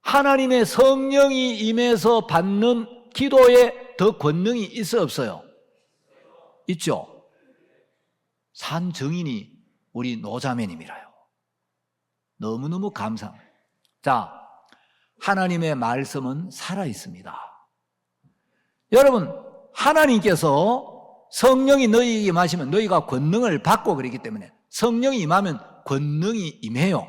하나님의 성령이 임해서 받는 기도에 더 권능이 있어 없어요? 있죠? 산 증인이 우리 노자매님이라요. 너무너무 감사합니다. 자, 하나님의 말씀은 살아있습니다. 여러분, 하나님께서 성령이 너희에게 임하시면 너희가 권능을 받고 그랬기 때문에 성령이 임하면 권능이 임해요.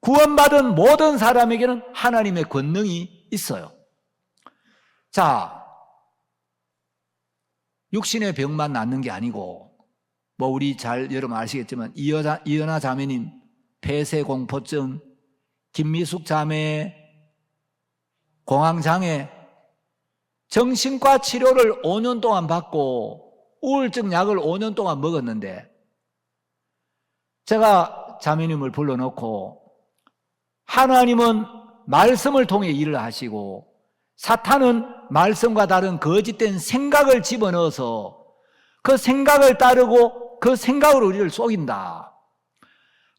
구원받은 모든 사람에게는 하나님의 권능이 있어요. 자, 육신의 병만 낫는 게 아니고, 뭐 우리 여러분 아시겠지만 이연아 자매님 폐쇄공포증, 김미숙 자매 공황장애, 정신과 치료를 5년 동안 받고 우울증 약을 5년 동안 먹었는데, 제가 자매님을 불러놓고 하나님은 말씀을 통해 일을 하시고 사탄은 말씀과 다른 거짓된 생각을 집어넣어서 그 생각을 따르고 그 생각으로 우리를 속인다.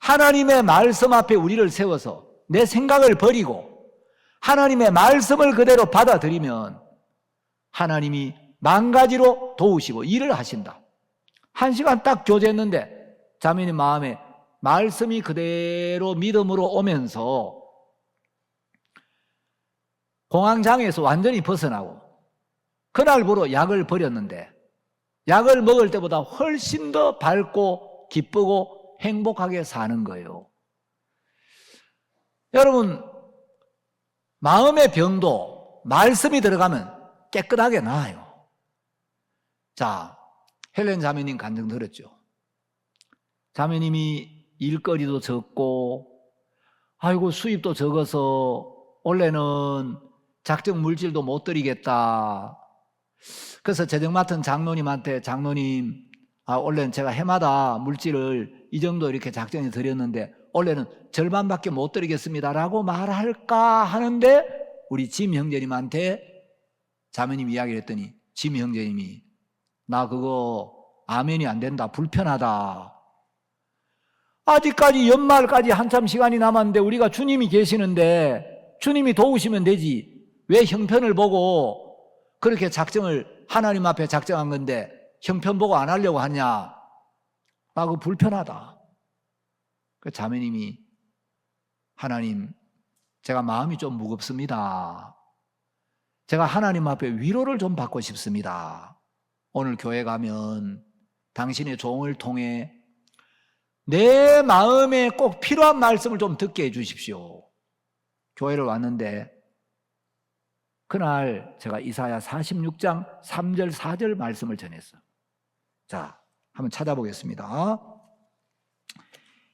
하나님의 말씀 앞에 우리를 세워서 내 생각을 버리고 하나님의 말씀을 그대로 받아들이면 하나님이 만가지로 도우시고 일을 하신다. 1시간 딱 교제했는데 자매님 마음에 말씀이 그대로 믿음으로 오면서 공황장애에서 완전히 벗어나고, 그날부로 약을 버렸는데 약을 먹을 때보다 훨씬 더 밝고 기쁘고 행복하게 사는 거예요. 여러분, 마음의 병도 말씀이 들어가면 깨끗하게 나아요. 자, 헬렌 자매님 간증 들었죠? 자매님이 일거리도 적고 아이고 수입도 적어서 원래는 작정 물질도 못 드리겠다. 그래서 재정 맡은 장로님한테, 장로님, 원래는 제가 해마다 물질을 이 정도 이렇게 작정해 드렸는데 원래는 절반밖에 못 드리겠습니다라고 말할까 하는데, 우리 짐 형제님한테 자매님 이야기를 했더니 짐 형제님이 나 그거 아멘이 안 된다, 불편하다. 아직까지 연말까지 한참 시간이 남았는데 우리가 주님이 계시는데 주님이 도우시면 되지, 왜 형편을 보고 그렇게 작정을 하나님 앞에 작정한 건데 형편 보고 안 하려고 하냐, 라고 불편하다. 그 자매님이 하나님, 제가 마음이 좀 무겁습니다. 제가 하나님 앞에 위로를 좀 받고 싶습니다. 오늘 교회 가면 당신의 종을 통해 내 마음에 꼭 필요한 말씀을 좀 듣게 해 주십시오. 교회를 왔는데 그날 제가 이사야 46장 3절 4절 말씀을 전했어요. 자, 한번 찾아보겠습니다.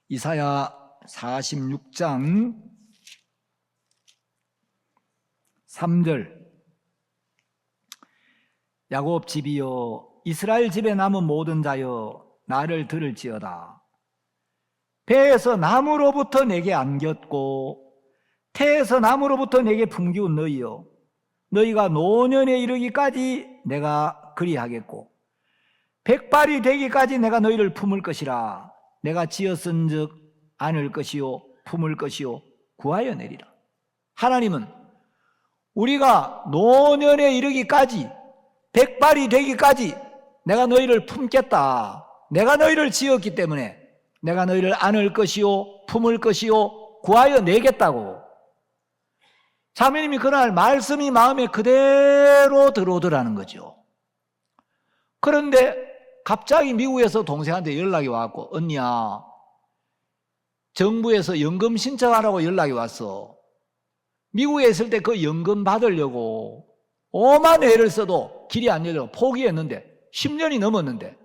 이사야 46장 3절. 야곱 집이여, 이스라엘 집에 남은 모든 자여, 나를 들을지어다. 배에서 나무로부터 내게 안겼고 태에서 나무로부터 내게 품기운 너희여, 너희가 노년에 이르기까지 내가 그리하겠고 백발이 되기까지 내가 너희를 품을 것이라. 내가 지었은즉 안을 것이요 품을 것이요 구하여 내리라. 하나님은 우리가 노년에 이르기까지, 백발이 되기까지 내가 너희를 품겠다. 내가 너희를 지었기 때문에 내가 너희를 안을 것이요 품을 것이요 구하여 내겠다고. 자매님이 그날 말씀이 마음에 그대로 들어오더라는 거죠. 그런데 갑자기 미국에서 동생한테 연락이 왔고, 언니야, 정부에서 연금 신청하라고 연락이 왔어. 미국에 있을 때 그 연금 받으려고 오만 애를 써도 길이 안 열려 포기했는데 10년이 넘었는데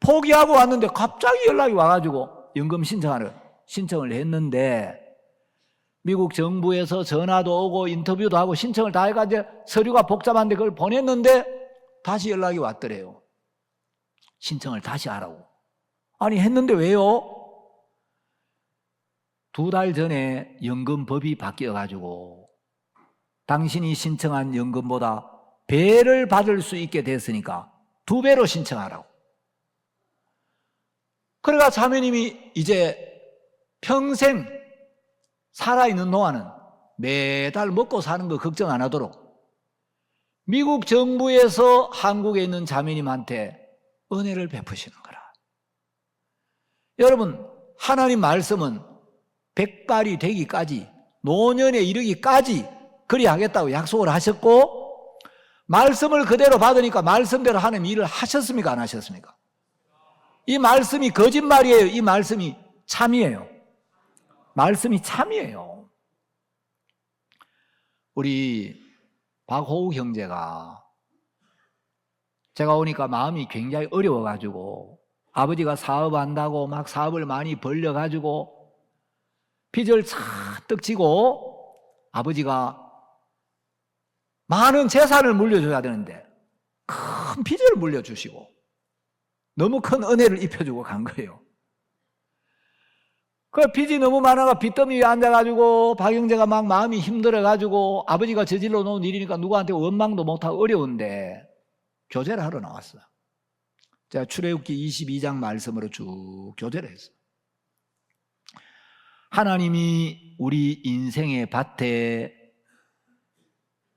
포기하고 왔는데 갑자기 연락이 와가지고 연금 신청을 했는데, 미국 정부에서 전화도 오고 인터뷰도 하고 신청을 다 해가지고 서류가 복잡한데 그걸 보냈는데 다시 연락이 왔더래요. 신청을 다시 하라고. 아니, 했는데 왜요? 2달 전에 연금법이 바뀌어가지고 당신이 신청한 연금보다 배를 받을 수 있게 됐으니까 2배로 신청하라고. 그러니까 자매님이 이제 평생 살아있는 동안은 매달 먹고 사는 거 걱정 안 하도록 미국 정부에서 한국에 있는 자매님한테 은혜를 베푸시는 거라. 여러분, 하나님 말씀은 백발이 되기까지, 노년에 이르기까지 그리하겠다고 약속을 하셨고, 말씀을 그대로 받으니까 말씀대로 하나님 일을 하셨습니까? 안 하셨습니까? 이 말씀이 거짓말이에요? 이 말씀이 참이에요? 말씀이 참이에요. 우리 박호우 형제가 제가 오니까 마음이 굉장히 어려워가지고 아버지가 사업한다고 막 사업을 많이 벌려가지고 빚을 잔뜩 지고 아버지가 많은 재산을 물려줘야 되는데 큰 빚을 물려주시고 너무 큰 은혜를 입혀주고 간 거예요. 그 빚이 너무 많아가 빚더미 위에 앉아가지고 박 형제가 막 마음이 힘들어가지고 아버지가 저질러 놓은 일이니까 누구한테 원망도 못하고 어려운데 교제를 하러 나왔어요. 제가 출애굽기 22장 말씀으로 쭉 교제를 했어요. 하나님이 우리 인생의 밭에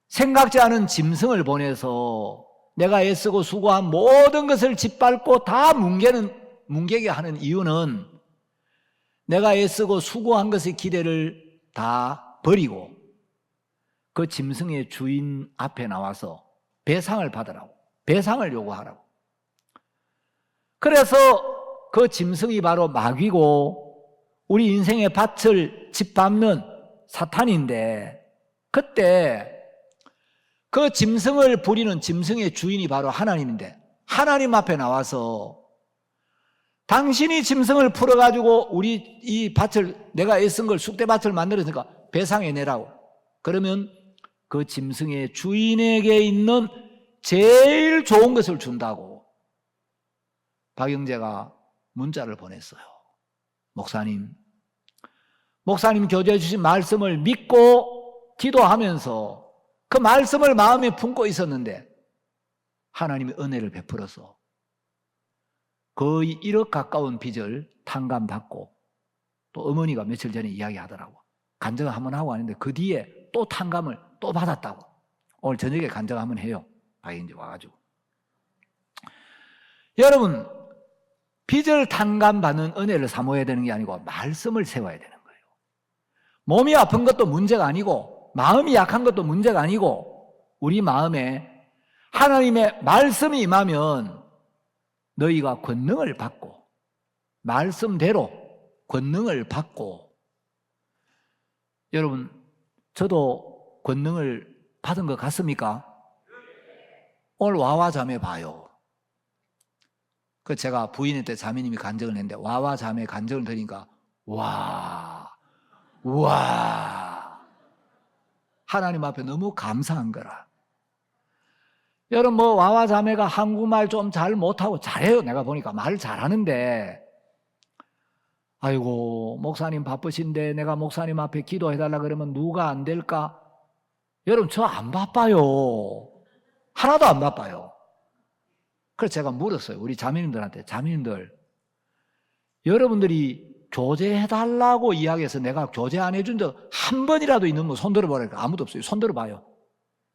생각지 않은 짐승을 보내서 내가 애쓰고 수고한 모든 것을 짓밟고 다 뭉개게 하는 이유는 내가 애쓰고 수고한 것의 기대를 다 버리고 그 짐승의 주인 앞에 나와서 배상을 받으라고, 배상을 요구하라고. 그래서 그 짐승이 바로 마귀고 우리 인생의 밭을 짓밟는 사탄인데, 그때 그 짐승을 부리는 짐승의 주인이 바로 하나님인데 하나님 앞에 나와서 당신이 짐승을 풀어가지고 우리 이 밭을, 내가 애쓴 걸 쑥대밭을 만들었으니까 배상해내라고. 그러면 그 짐승의 주인에게 있는 제일 좋은 것을 준다고 박 형제가 문자를 보냈어요. 목사님 교제해 주신 말씀을 믿고 기도하면서 그 말씀을 마음에 품고 있었는데 하나님이 은혜를 베풀어서 거의 1억 가까운 빚을 탕감받고, 또 어머니가 며칠 전에 이야기하더라고. 간증을 한번 하고 왔는데 그 뒤에 또 탕감을 또 받았다고. 오늘 저녁에 간증 한번 해요. 박인지 와가지고. 여러분, 빚을 탕감받는 은혜를 사모해야 되는 게 아니고 말씀을 세워야 되는 거예요. 몸이 아픈 것도 문제가 아니고 마음이 약한 것도 문제가 아니고 우리 마음에 하나님의 말씀이 임하면 너희가 권능을 받고, 말씀대로 권능을 받고. 여러분, 저도 권능을 받은 것 같습니까? 오늘 와와 자매 봐요. 그 제가 부인한테 자매님이 간증을 했는데 와와 자매 간증을 들으니까 와 하나님 앞에 너무 감사한 거라. 여러분, 뭐 와와 자매가 한국말 좀 잘 못하고 잘해요. 내가 보니까 말 잘하는데, 아이고 목사님 바쁘신데 내가 목사님 앞에 기도해달라 그러면 누가 안 될까? 여러분, 저 안 바빠요. 하나도 안 바빠요. 그래서 제가 물었어요. 우리 자매님들한테, 자매님들, 여러분들이 교제해달라고 이야기해서 내가 교제 안 해준 적 한 번이라도 있는 분 손 들어보라니까. 아무도 없어요. 손 들어봐요.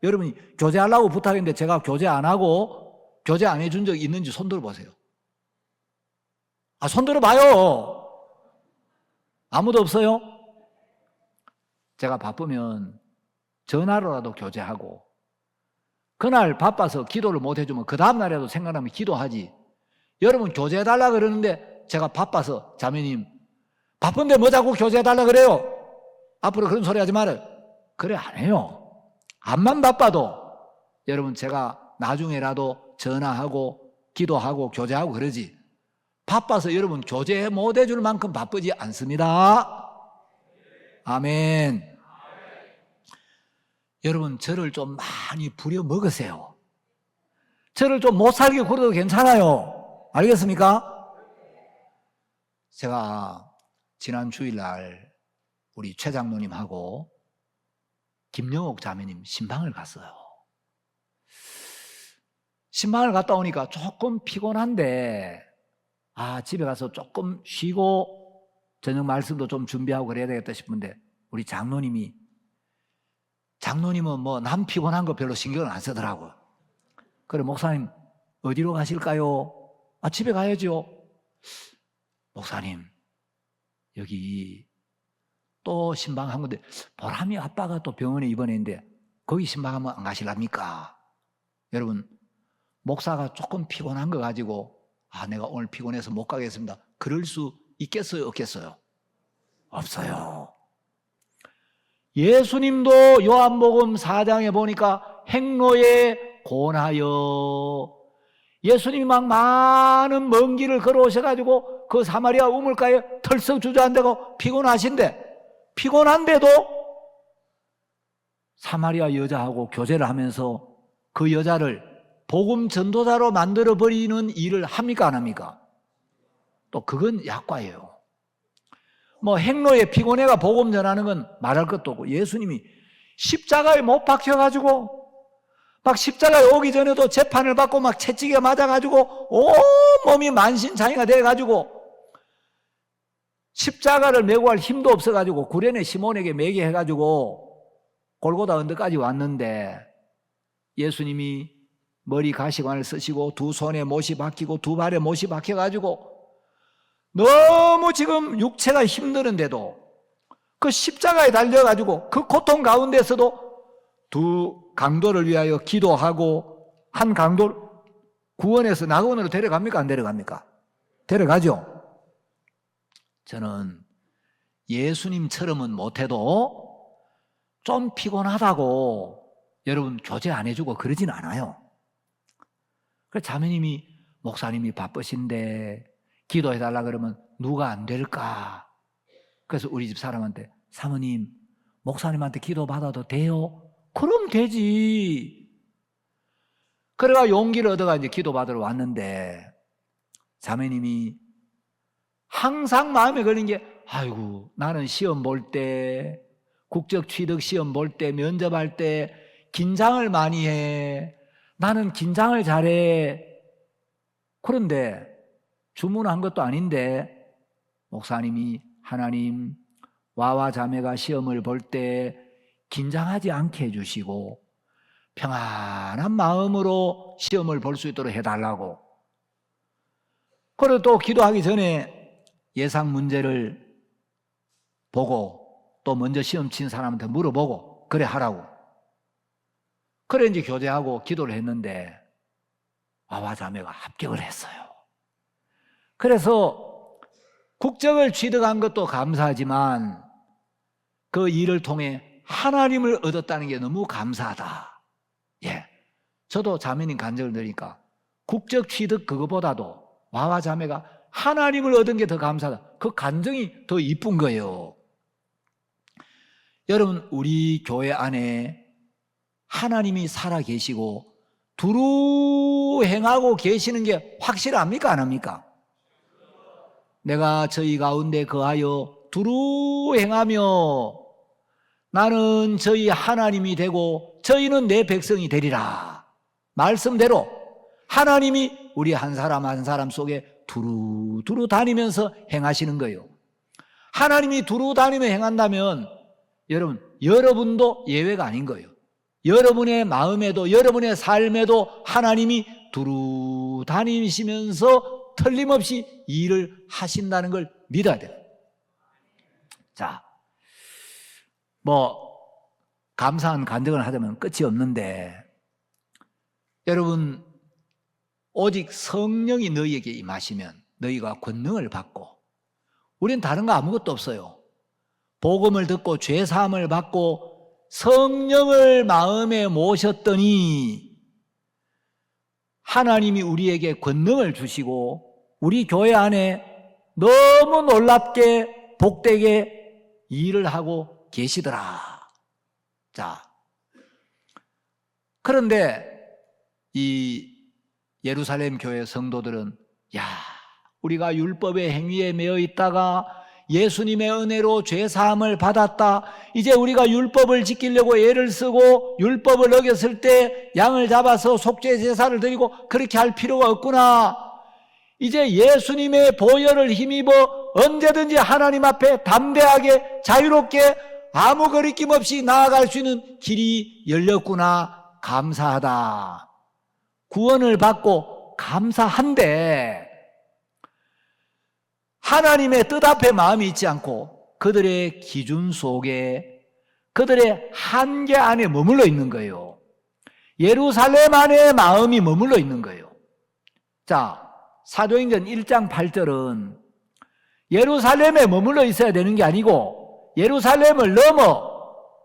여러분이 교제하려고 부탁했는데 제가 교제 안 하고 교제 안 해준 적 있는지 손 들어보세요. 손 들어봐요. 아무도 없어요? 제가 바쁘면 전화로라도 교제하고, 그날 바빠서 기도를 못 해주면 그 다음날에도 생각나면 기도하지. 여러분, 교제해달라 그러는데 제가 바빠서, 자매님 바쁜데 뭐 자꾸 교제해달라 그래요? 앞으로 그런 소리 하지 말아요. 그래 안 해요. 암만 바빠도 여러분, 제가 나중에라도 전화하고 기도하고 교제하고 그러지, 바빠서 여러분 교제 못 해줄 만큼 바쁘지 않습니다. 아멘. 여러분, 저를 좀 많이 부려 먹으세요. 저를 좀 못 살게 굴어도 괜찮아요. 알겠습니까? 제가 지난 주일날 우리 최 장로님하고 김영옥 자매님 신방을 갔어요. 신방을 갔다 오니까 조금 피곤한데 집에 가서 조금 쉬고 저녁 말씀도 좀 준비하고 그래야 되겠다 싶은데 우리 장로님은 뭐 남 피곤한 거 별로 신경을 안 쓰더라고요. 그래, 목사님 어디로 가실까요? 집에 가야죠. 목사님, 여기 또 신방한 건데 보람이 아빠가 또 병원에 입원했는데 거기 신방하면 안 가실랍니까? 여러분, 목사가 조금 피곤한 거 가지고 내가 오늘 피곤해서 못 가겠습니다, 그럴 수 있겠어요, 없겠어요? 없어요. 예수님도 요한복음 4장에 보니까 행로에 고나여, 예수님이 막 많은 먼 길을 걸어오셔가지고 그 사마리아 우물가에 털썩 주저앉아고 피곤한데도 사마리아 여자하고 교제를 하면서 그 여자를 복음 전도자로 만들어버리는 일을 합니까 안 합니까? 또 그건 약과예요. 뭐 행로에 피곤해가 복음 전하는 건 말할 것도 없고, 예수님이 십자가에 못 박혀가지고 막 십자가에 오기 전에도 재판을 받고 막 채찍에 맞아가지고 온몸이 만신창이가 돼가지고 십자가를 메고 갈 힘도 없어가지고 구레네 시몬에게 매게 해가지고 골고다 언덕까지 왔는데, 예수님이 머리 가시관을 쓰시고 두 손에 못이 박히고 두 발에 못이 박혀가지고 너무 지금 육체가 힘드는데도 그 십자가에 달려가지고 그 고통 가운데서도 두 강도를 위하여 기도하고, 한 강도를 구원해서 낙원으로 데려갑니까 안 데려갑니까? 데려가죠. 저는 예수님처럼은 못해도 좀 피곤하다고 여러분 교제 안 해주고 그러진 않아요. 그래서 자매님이 목사님이 바쁘신데 기도해달라 그러면 누가 안 될까? 그래서 우리 집 사람한테, 사모님 목사님한테 기도 받아도 돼요? 그럼 되지. 그래가 용기를 얻어가 이제 기도 받으러 왔는데, 자매님이 항상 마음에 걸린 게, 아이고 나는 시험 볼 때, 국적 취득 시험 볼 때, 면접할 때 긴장을 많이 해. 나는 긴장을 잘해. 그런데 주문한 것도 아닌데 목사님이, 하나님 와와 자매가 시험을 볼 때 긴장하지 않게 해주시고 평안한 마음으로 시험을 볼 수 있도록 해달라고. 그리고 또 기도하기 전에 예상 문제를 보고 또 먼저 시험 친 사람한테 물어보고 그래 하라고. 그래 이제 교제하고 기도를 했는데 와와 자매가 합격을 했어요. 그래서 국적을 취득한 것도 감사하지만 그 일을 통해 하나님을 얻었다는 게 너무 감사하다. 예, 저도 자매님 간증을 들으니까 국적 취득 그거보다도 와와 자매가 하나님을 얻은 게 더 감사하다. 그 간증이 더 이쁜 거예요. 여러분, 우리 교회 안에 하나님이 살아 계시고 두루 행하고 계시는 게 확실합니까 안 합니까? 내가 저희 가운데 거하여 두루 행하며 나는 저희 하나님이 되고 저희는 내 백성이 되리라. 말씀대로 하나님이 우리 한 사람 한 사람 속에 두루두루 다니면서 행하시는 거예요. 하나님이 두루 다니며 행한다면 여러분, 여러분도 예외가 아닌 거예요. 여러분의 마음에도 여러분의 삶에도 하나님이 두루 다니시면서 틀림없이 일을 하신다는 걸 믿어야 돼요. 자, 감사한 간증을 하자면 끝이 없는데, 여러분, 오직 성령이 너희에게 임하시면 너희가 권능을 받고, 우린 다른 거 아무것도 없어요. 복음을 듣고 죄사함을 받고 성령을 마음에 모셨더니 하나님이 우리에게 권능을 주시고 우리 교회 안에 너무 놀랍게 복되게 일을 하고 계시더라. 자, 그런데 이 예루살렘 교회 성도들은, 우리가 율법의 행위에 매여 있다가 예수님의 은혜로 죄사함을 받았다. 이제 우리가 율법을 지키려고 애를 쓰고 율법을 어겼을 때 양을 잡아서 속죄 제사를 드리고 그렇게 할 필요가 없구나. 이제 예수님의 보혈을 힘입어 언제든지 하나님 앞에 담대하게 자유롭게 아무 거리낌 없이 나아갈 수 있는 길이 열렸구나. 감사하다. 구원을 받고 감사한데 하나님의 뜻 앞에 마음이 있지 않고 그들의 기준 속에 그들의 한계 안에 머물러 있는 거예요. 예루살렘 안에 마음이 머물러 있는 거예요. 자, 사도행전 1장 8절은 예루살렘에 머물러 있어야 되는 게 아니고 예루살렘을 넘어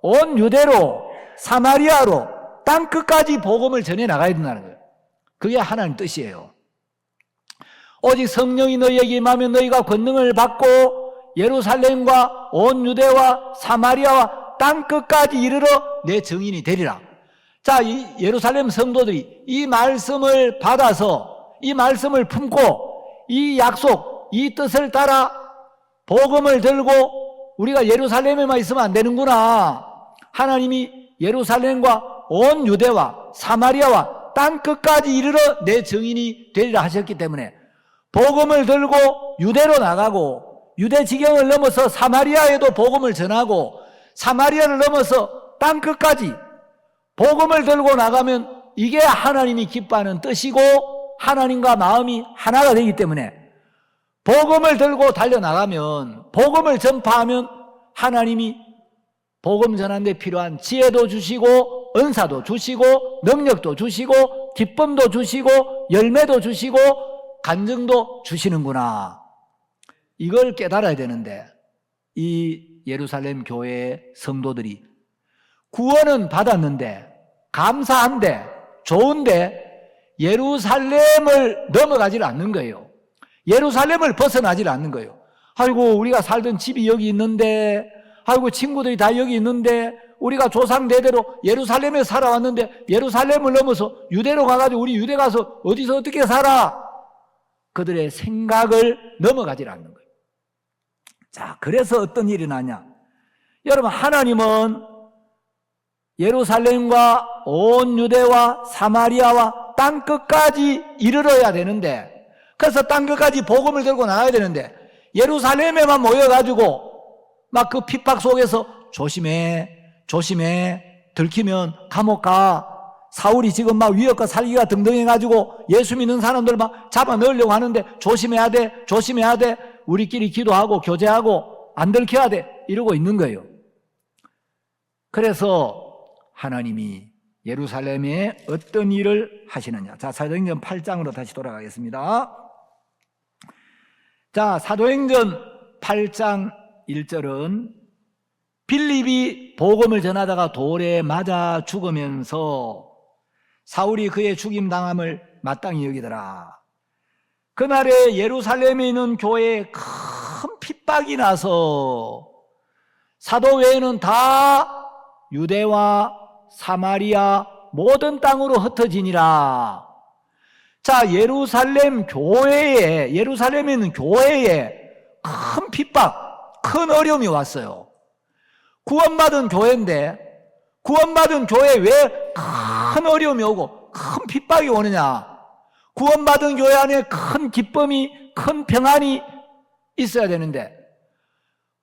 온 유대로 사마리아로 땅 끝까지 복음을 전해 나가야 된다는 거예요. 그게 하나님 뜻이에요. 오직 성령이 너희에게 임하면 너희가 권능을 받고 예루살렘과 온 유대와 사마리아와 땅 끝까지 이르러 내 증인이 되리라. 자, 이 예루살렘 성도들이 이 말씀을 받아서 이 말씀을 품고 이 약속, 이 뜻을 따라 복음을 들고 우리가 예루살렘에만 있으면 안 되는구나. 하나님이 예루살렘과 온 유대와 사마리아와 땅 끝까지 이르러 내 증인이 되리라 하셨기 때문에 복음을 들고 유대로 나가고 유대 지경을 넘어서 사마리아에도 복음을 전하고 사마리아를 넘어서 땅 끝까지 복음을 들고 나가면 이게 하나님이 기뻐하는 뜻이고 하나님과 마음이 하나가 되기 때문에 복음을 들고 달려나가면 복음을 전파하면 하나님이 복음 전하는 데 필요한 지혜도 주시고 은사도 주시고 능력도 주시고 기쁨도 주시고 열매도 주시고 간증도 주시는구나. 이걸 깨달아야 되는데 이 예루살렘 교회의 성도들이 구원은 받았는데 감사한데 좋은데 예루살렘을 넘어가질 않는 거예요. 예루살렘을 벗어나질 않는 거예요. 아이고 우리가 살던 집이 여기 있는데 아이고 친구들이 다 여기 있는데 우리가 조상 대대로 예루살렘에 살아왔는데 예루살렘을 넘어서 유대로 가가지고 우리 유대 가서 어디서 어떻게 살아? 그들의 생각을 넘어가질 않는 거예요. 자, 그래서 어떤 일이 나냐? 여러분, 하나님은 예루살렘과 온 유대와 사마리아와 땅 끝까지 이르러야 되는데, 그래서 땅 끝까지 복음을 들고 나가야 되는데 예루살렘에만 모여가지고 막 그 핍박 속에서 조심해 들키면 감옥 가. 사울이 지금 막 위협과 살기가 등등해가지고 예수 믿는 사람들 막 잡아 넣으려고 하는데 조심해야 돼. 우리끼리 기도하고 교제하고 안 들켜야 돼. 이러고 있는 거예요. 그래서 하나님이 예루살렘에 어떤 일을 하시느냐. 자, 사도행전 8장으로 다시 돌아가겠습니다. 자, 사도행전 8장 1절은 빌립이 복음을 전하다가 돌에 맞아 죽으면서 사울이 그의 죽임당함을 마땅히 여기더라. 그날에 예루살렘에 있는 교회에 큰 핍박이 나서 사도 외에는 다 유대와 사마리아 모든 땅으로 흩어지니라. 자, 예루살렘에 있는 교회에 큰 핍박, 큰 어려움이 왔어요. 구원받은 교회인데 구원받은 교회에 왜 큰 어려움이 오고 큰 핍박이 오느냐? 구원받은 교회 안에 큰 기쁨이, 큰 평안이 있어야 되는데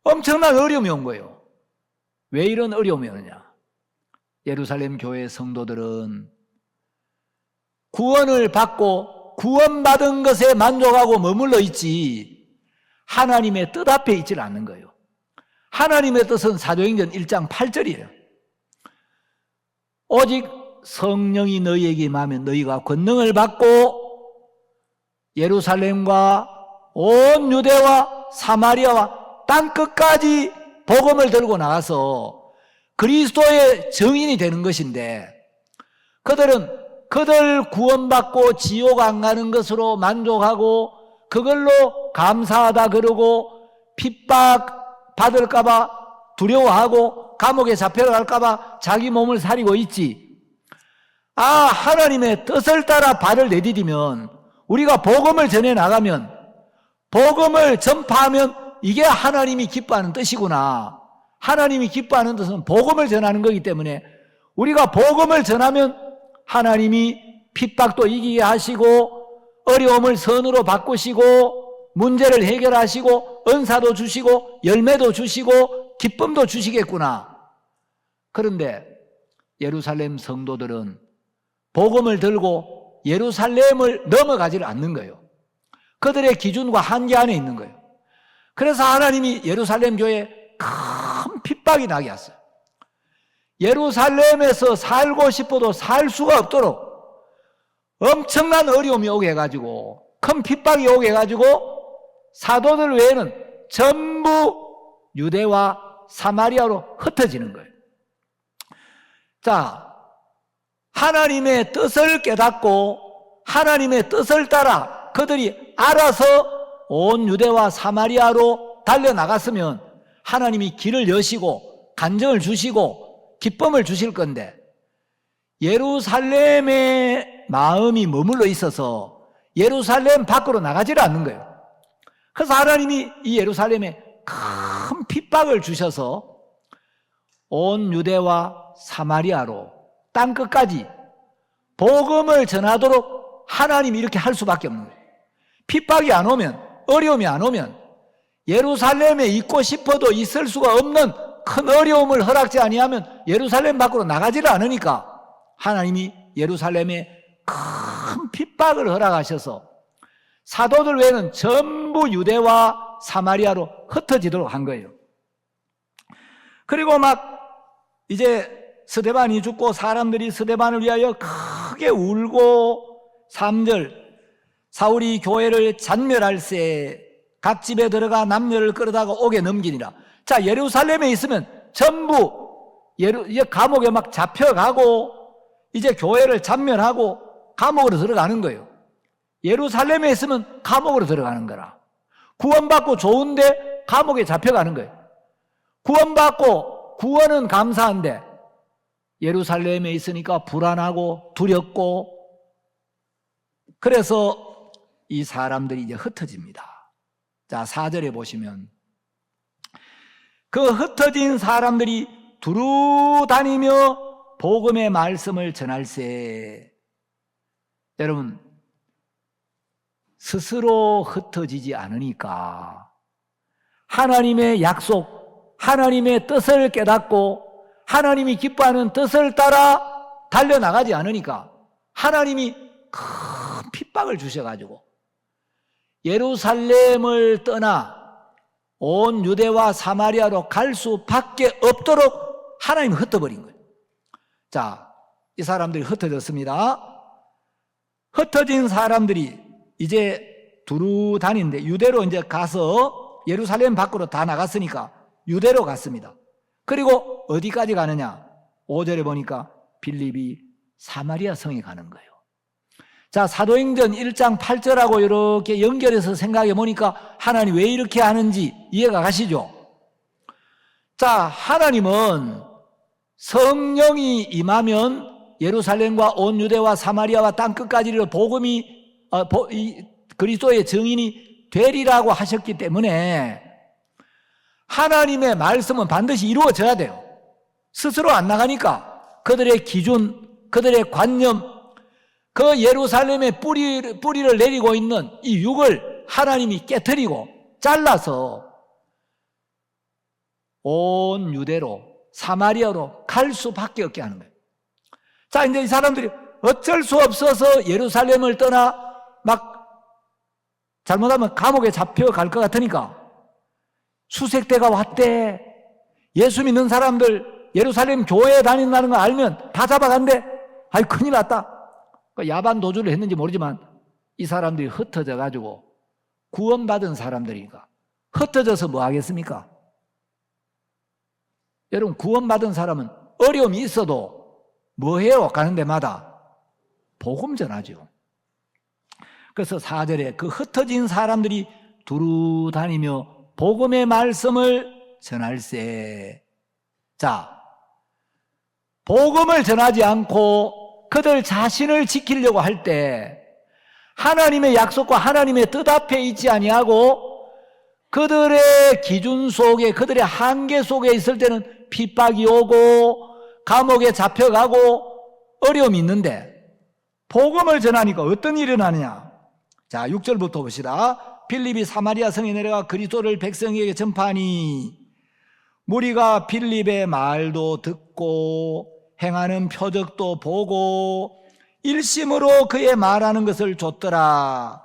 엄청난 어려움이 온 거예요. 왜 이런 어려움이 오느냐? 예루살렘 교회 성도들은 구원을 받고 구원받은 것에 만족하고 머물러 있지 하나님의 뜻 앞에 있질 않는 거예요. 하나님의 뜻은 사도행전 1장 8절이에요. 오직 성령이 너희에게 임하면 너희가 권능을 받고 예루살렘과 온 유대와 사마리아와 땅 끝까지 복음을 들고 나가서 그리스도의 증인이 되는 것인데 그들 구원받고 지옥 안 가는 것으로 만족하고 그걸로 감사하다 그러고 핍박 받을까봐 두려워하고 감옥에 잡혀갈까봐 자기 몸을 사리고 있지. 하나님의 뜻을 따라 발을 내디디면 우리가 복음을 전해 나가면 복음을 전파하면 이게 하나님이 기뻐하는 뜻이구나. 하나님이 기뻐하는 뜻은 복음을 전하는 거기 때문에 우리가 복음을 전하면 하나님이 핍박도 이기게 하시고 어려움을 선으로 바꾸시고 문제를 해결하시고 은사도 주시고 열매도 주시고 기쁨도 주시겠구나. 그런데 예루살렘 성도들은 복음을 들고 예루살렘을 넘어가지를 않는 거예요. 그들의 기준과 한계 안에 있는 거예요. 그래서 하나님이 예루살렘 교회에 큰 핍박이 나게 했어요. 예루살렘에서 살고 싶어도 살 수가 없도록 엄청난 어려움이 오게 해가지고 큰 핍박이 오게 해가지고 사도들 외에는 전부 유대와 사마리아로 흩어지는 거예요. 자, 하나님의 뜻을 깨닫고 하나님의 뜻을 따라 그들이 알아서 온 유대와 사마리아로 달려나갔으면 하나님이 길을 여시고 간정을 주시고 기쁨을 주실 건데, 예루살렘의 마음이 머물러 있어서 예루살렘 밖으로 나가지를 않는 거예요. 그래서 하나님이 이 예루살렘에 큰 핍박을 주셔서 온 유대와 사마리아로 땅끝까지 복음을 전하도록 하나님이 이렇게 할 수밖에 없는 거예요. 핍박이 안 오면, 어려움이 안 오면 예루살렘에 있고 싶어도 있을 수가 없는 큰 어려움을 허락지 아니하면 예루살렘 밖으로 나가지를 않으니까 하나님이 예루살렘에 큰 핍박을 허락하셔서 사도들 외에는 전부 유대와 사마리아로 흩어지도록 한 거예요. 그리고 막 이제 스데반이 죽고 사람들이 스데반을 위하여 크게 울고 3절 사울이 교회를 잔멸할세 각 집에 들어가 남녀를 끌어다가 옥에 넘기니라. 자, 예루살렘에 있으면 전부 감옥에 막 잡혀가고 이제 교회를 잔멸하고 감옥으로 들어가는 거예요. 예루살렘에 있으면 감옥으로 들어가는 거라. 구원받고 좋은데 감옥에 잡혀가는 거예요. 구원받고 구원은 감사한데 예루살렘에 있으니까 불안하고 두렵고, 그래서 이 사람들이 이제 흩어집니다. 자, 4절에 보시면 그 흩어진 사람들이 두루 다니며 복음의 말씀을 전할세. 여러분, 스스로 흩어지지 않으니까 하나님의 약속, 하나님의 뜻을 깨닫고 하나님이 기뻐하는 뜻을 따라 달려나가지 않으니까 하나님이 큰 핍박을 주셔가지고 예루살렘을 떠나 온 유대와 사마리아로 갈 수밖에 없도록 하나님이 흩어버린 거예요. 자, 이 사람들이 흩어졌습니다. 흩어진 사람들이 이제 두루 다니는데 유대로 이제 가서 예루살렘 밖으로 다 나갔으니까 유대로 갔습니다. 그리고 어디까지 가느냐? 5절에 보니까 빌립이 사마리아 성에 가는 거예요. 자, 사도행전 1장 8절하고 이렇게 연결해서 생각해 보니까 하나님 왜 이렇게 하는지 이해가 가시죠? 자, 하나님은 성령이 임하면 예루살렘과 온 유대와 사마리아와 땅끝까지를 복음이 그리스도의 증인이 되리라고 하셨기 때문에 하나님의 말씀은 반드시 이루어져야 돼요. 스스로 안 나가니까 그들의 기준, 그들의 관념, 그 예루살렘에 뿌리를 내리고 있는 이 육을 하나님이 깨트리고 잘라서 온 유대로 사마리아로 갈 수밖에 없게 하는 거예요. 자, 이제 이 사람들이 어쩔 수 없어서 예루살렘을 떠나 막 잘못하면 감옥에 잡혀갈 것 같으니까 수색대가 왔대. 예수 믿는 사람들 예루살렘 교회에 다닌다는 거 알면 다 잡아간대. 아이, 큰일 났다. 야반 도주를 했는지 모르지만 이 사람들이 흩어져 가지고 구원받은 사람들이니까 흩어져서 뭐 하겠습니까? 여러분, 구원받은 사람은 어려움이 있어도 뭐 해요? 가는 데마다 복음 전하죠. 그래서 4절에 그 흩어진 사람들이 두루 다니며 복음의 말씀을 전할세. 자, 복음을 전하지 않고 그들 자신을 지키려고 할 때 하나님의 약속과 하나님의 뜻 앞에 있지 아니하고 그들의 기준 속에, 그들의 한계 속에 있을 때는 핍박이 오고 감옥에 잡혀가고 어려움이 있는데 복음을 전하니까 어떤 일이 일어나느냐? 자, 6절부터 봅시다. 빌립이 사마리아 성에 내려가 그리스도를 백성에게 전파하니 무리가 빌립의 말도 듣고 행하는 표적도 보고 일심으로 그의 말하는 것을 좇더라.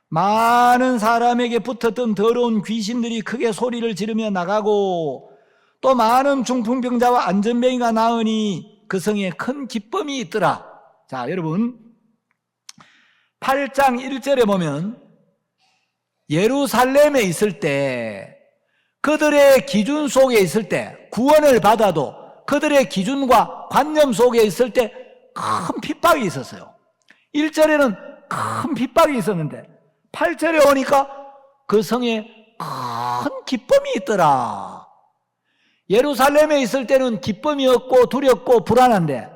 많은 사람에게 붙었던 더러운 귀신들이 크게 소리를 지르며 나가고 또 많은 중풍병자와 안전병이가 나으니 그 성에 큰 기쁨이 있더라. 자, 여러분, 8장 1절에 보면 예루살렘에 있을 때 그들의 기준 속에 있을 때, 구원을 받아도 그들의 기준과 관념 속에 있을 때 큰 핍박이 있었어요. 1절에는 큰 핍박이 있었는데 8절에 오니까 그 성에 큰 기쁨이 있더라. 예루살렘에 있을 때는 기쁨이 없고 두렵고 불안한데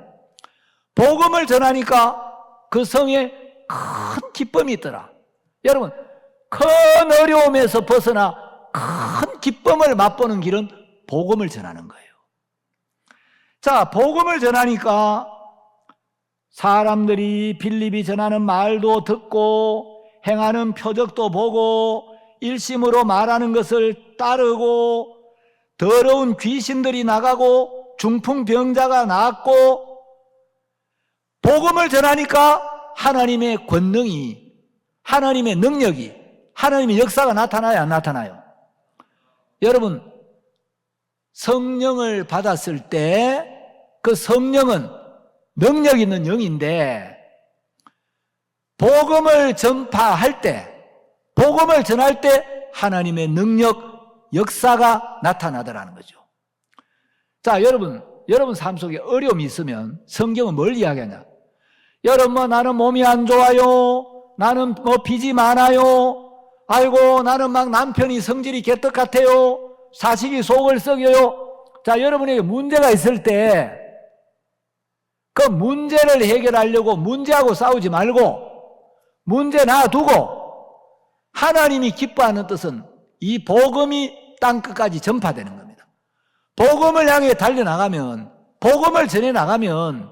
복음을 전하니까 그 성에 큰 기쁨이 있더라. 여러분, 큰 어려움에서 벗어나 큰 기쁨을 맛보는 길은 복음을 전하는 거예요. 자, 복음을 전하니까 사람들이 빌립이 전하는 말도 듣고 행하는 표적도 보고 일심으로 말하는 것을 따르고 더러운 귀신들이 나가고 중풍병자가 낫고 복음을 전하니까 하나님의 권능이, 하나님의 능력이, 하나님의 역사가 나타나요, 안 나타나요? 여러분, 성령을 받았을 때 그 성령은 능력 있는 영인데 복음을 전파할 때, 복음을 전할 때 하나님의 능력, 역사가 나타나더라는 거죠. 자, 여러분 삶 속에 어려움이 있으면 성경은 뭘 이야기하냐? 여러분, 나는 몸이 안 좋아요. 나는 빚이 많아요. 아이고, 나는 막 남편이 성질이 개떡 같아요. 자식이 속을 썩여요. 자, 여러분에게 문제가 있을 때 그 문제를 해결하려고 문제하고 싸우지 말고 문제 놔두고 하나님이 기뻐하는 뜻은 이 복음이 땅끝까지 전파되는 겁니다. 복음을 향해 달려나가면, 복음을 전해나가면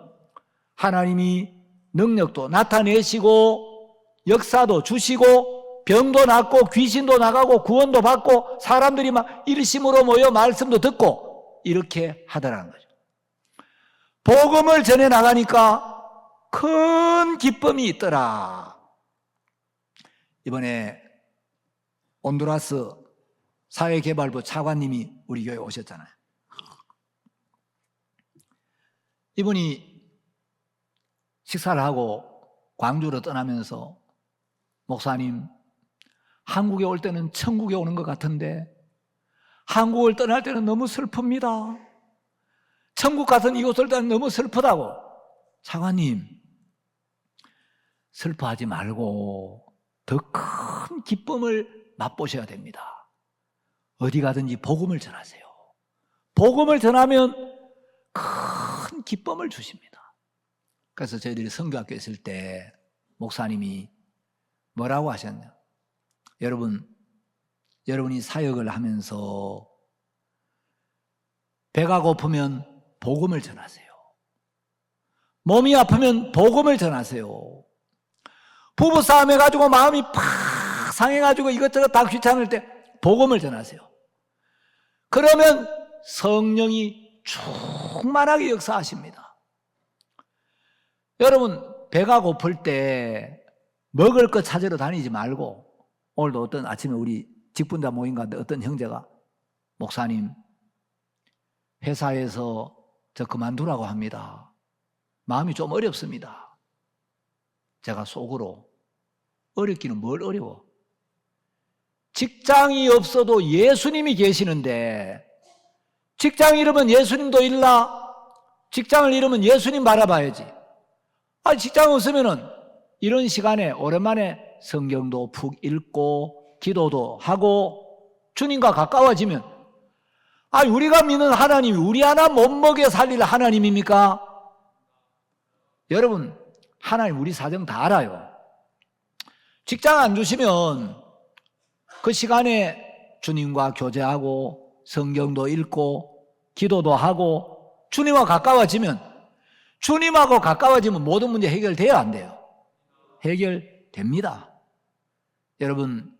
하나님이 능력도 나타내시고 역사도 주시고 병도 낫고 귀신도 나가고 구원도 받고 사람들이 막 일심으로 모여 말씀도 듣고 이렇게 하더라는 거죠. 복음을 전해나가니까 큰 기쁨이 있더라. 이번에 온두라스 사회개발부 차관님이 우리 교회에 오셨잖아요. 이분이 식사를 하고 광주로 떠나면서 목사님, 한국에 올 때는 천국에 오는 것 같은데 한국을 떠날 때는 너무 슬픕니다. 천국 같은 이곳을 떠나면 너무 슬프다고. 차관님, 슬퍼하지 말고 더 큰 기쁨을 맛보셔야 됩니다. 어디 가든지 복음을 전하세요. 복음을 전하면 큰 기쁨을 주십니다. 그래서 저희들이 선교학교에 있을 때 목사님이 뭐라고 하셨냐? 여러분이 사역을 하면서 배가 고프면 복음을 전하세요. 몸이 아프면 복음을 전하세요. 부부싸움 해가지고 마음이 팍 상해가지고 이것저것 다 귀찮을 때 복음을 전하세요. 그러면 성령이 충만하게 역사하십니다. 여러분, 배가 고플 때 먹을 것 찾으러 다니지 말고, 오늘도 어떤 아침에 우리 직분자 모임 가는데 어떤 형제가 목사님, 회사에서 저 그만두라고 합니다. 마음이 좀 어렵습니다. 제가 속으로, 어렵기는 뭘 어려워? 직장이 없어도 예수님이 계시는데 직장 잃으면 예수님도 잃나? 직장을 잃으면 예수님 바라봐야지. 직장 없으면은 이런 시간에 오랜만에 성경도 푹 읽고 기도도 하고 주님과 가까워지면, 우리가 믿는 하나님이 우리 하나 못 먹여 살릴 하나님입니까? 여러분, 하나님 우리 사정 다 알아요. 직장 안 주시면 그 시간에 주님과 교제하고 성경도 읽고 기도도 하고 주님과 가까워지면, 주님하고 가까워지면 모든 문제 해결돼야 안 돼요? 해결됩니다. 여러분,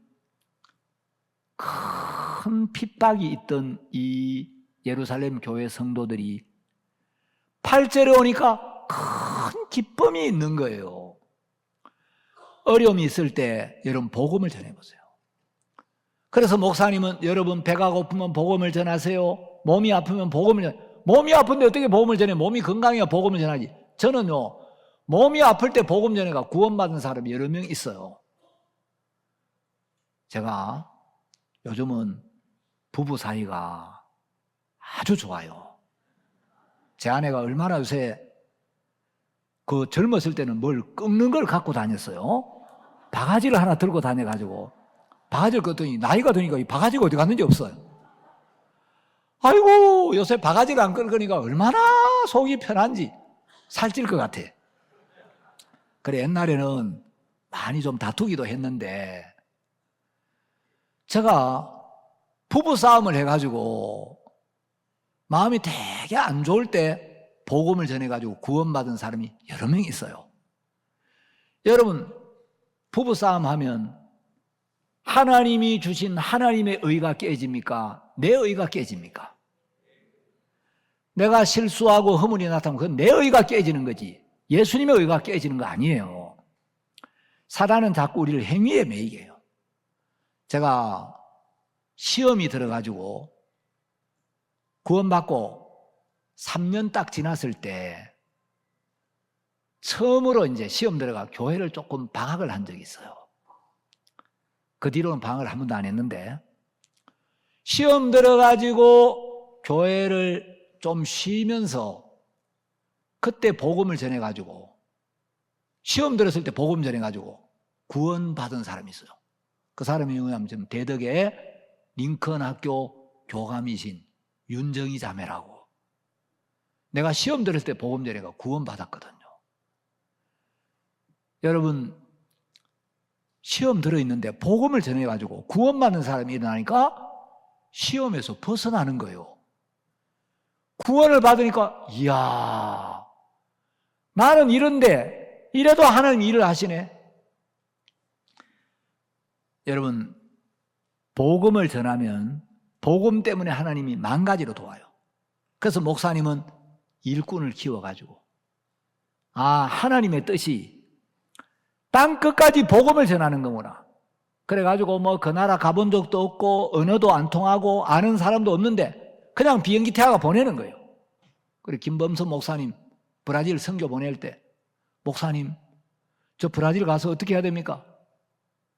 큰 핍박이 있던 이 예루살렘 교회 성도들이 8절에 오니까 큰 기쁨이 있는 거예요. 어려움이 있을 때 여러분 복음을 전해보세요. 그래서 목사님은 여러분 배가 고프면 복음을 전하세요. 몸이 아프면 복음을 전하세요. 몸이 아픈데 어떻게 복음을 전해? 몸이 건강해야 복음을 전하지. 저는요, 몸이 아플 때 복음 전해가 구원받은 사람이 여러 명 있어요. 제가 요즘은 부부 사이가 아주 좋아요. 제 아내가 얼마나 요새 그 젊었을 때는 뭘 꺾는 걸 갖고 다녔어요. 바가지를 하나 들고 다녀가지고 바가지를 껐더니 나이가 드니까 이 바가지가 어디 갔는지 없어요. 아이고 요새 바가지를 안 긁으니까 얼마나 속이 편한지 살찔 것 같아. 그래 옛날에는 많이 좀 다투기도 했는데 제가 부부싸움을 해가지고 마음이 되게 안 좋을 때 복음을 전해가지고 구원받은 사람이 여러 명 있어요. 여러분 부부싸움 하면 하나님이 주신 하나님의 의가 깨집니까? 내 의가 깨집니까? 내가 실수하고 허물이 나타나면 그건 내 의가 깨지는 거지 예수님의 의가 깨지는 거 아니에요. 사단은 자꾸 우리를 행위에 매이게 해요. 제가 시험이 들어가지고 구원받고 3년 딱 지났을 때 처음으로 이제 시험 들어가 교회를 조금 방학을 한 적이 있어요. 그 뒤로는 방학을 한 번도 안 했는데 시험 들어가지고 교회를 좀 쉬면서 그때 복음을 전해가지고 시험 들었을 때 복음 전해가지고 구원받은 사람이 있어요. 그 사람이 누구냐면 지금 대덕의 링컨 학교 교감이신 윤정희 자매라고. 내가 시험 들었을 때 복음 전해가 구원받았거든요. 여러분 시험 들어있는데 복음을 전해가지고 구원받는 사람이 일어나니까 시험에서 벗어나는 거예요. 구원을 받으니까 이야 나는 이런데 이래도 하나님이 일을 하시네. 여러분 복음을 전하면 복음 때문에 하나님이 만 가지로 도와요. 그래서 목사님은 일꾼을 키워가지고 하나님의 뜻이 땅 끝까지 복음을 전하는 거구나. 그래가지고 뭐 그 나라 가본 적도 없고 언어도 안 통하고 아는 사람도 없는데 그냥 비행기 태워가 보내는 거예요. 그리고 김범선 목사님 브라질 선교 보낼 때 목사님 저 브라질 가서 어떻게 해야 됩니까?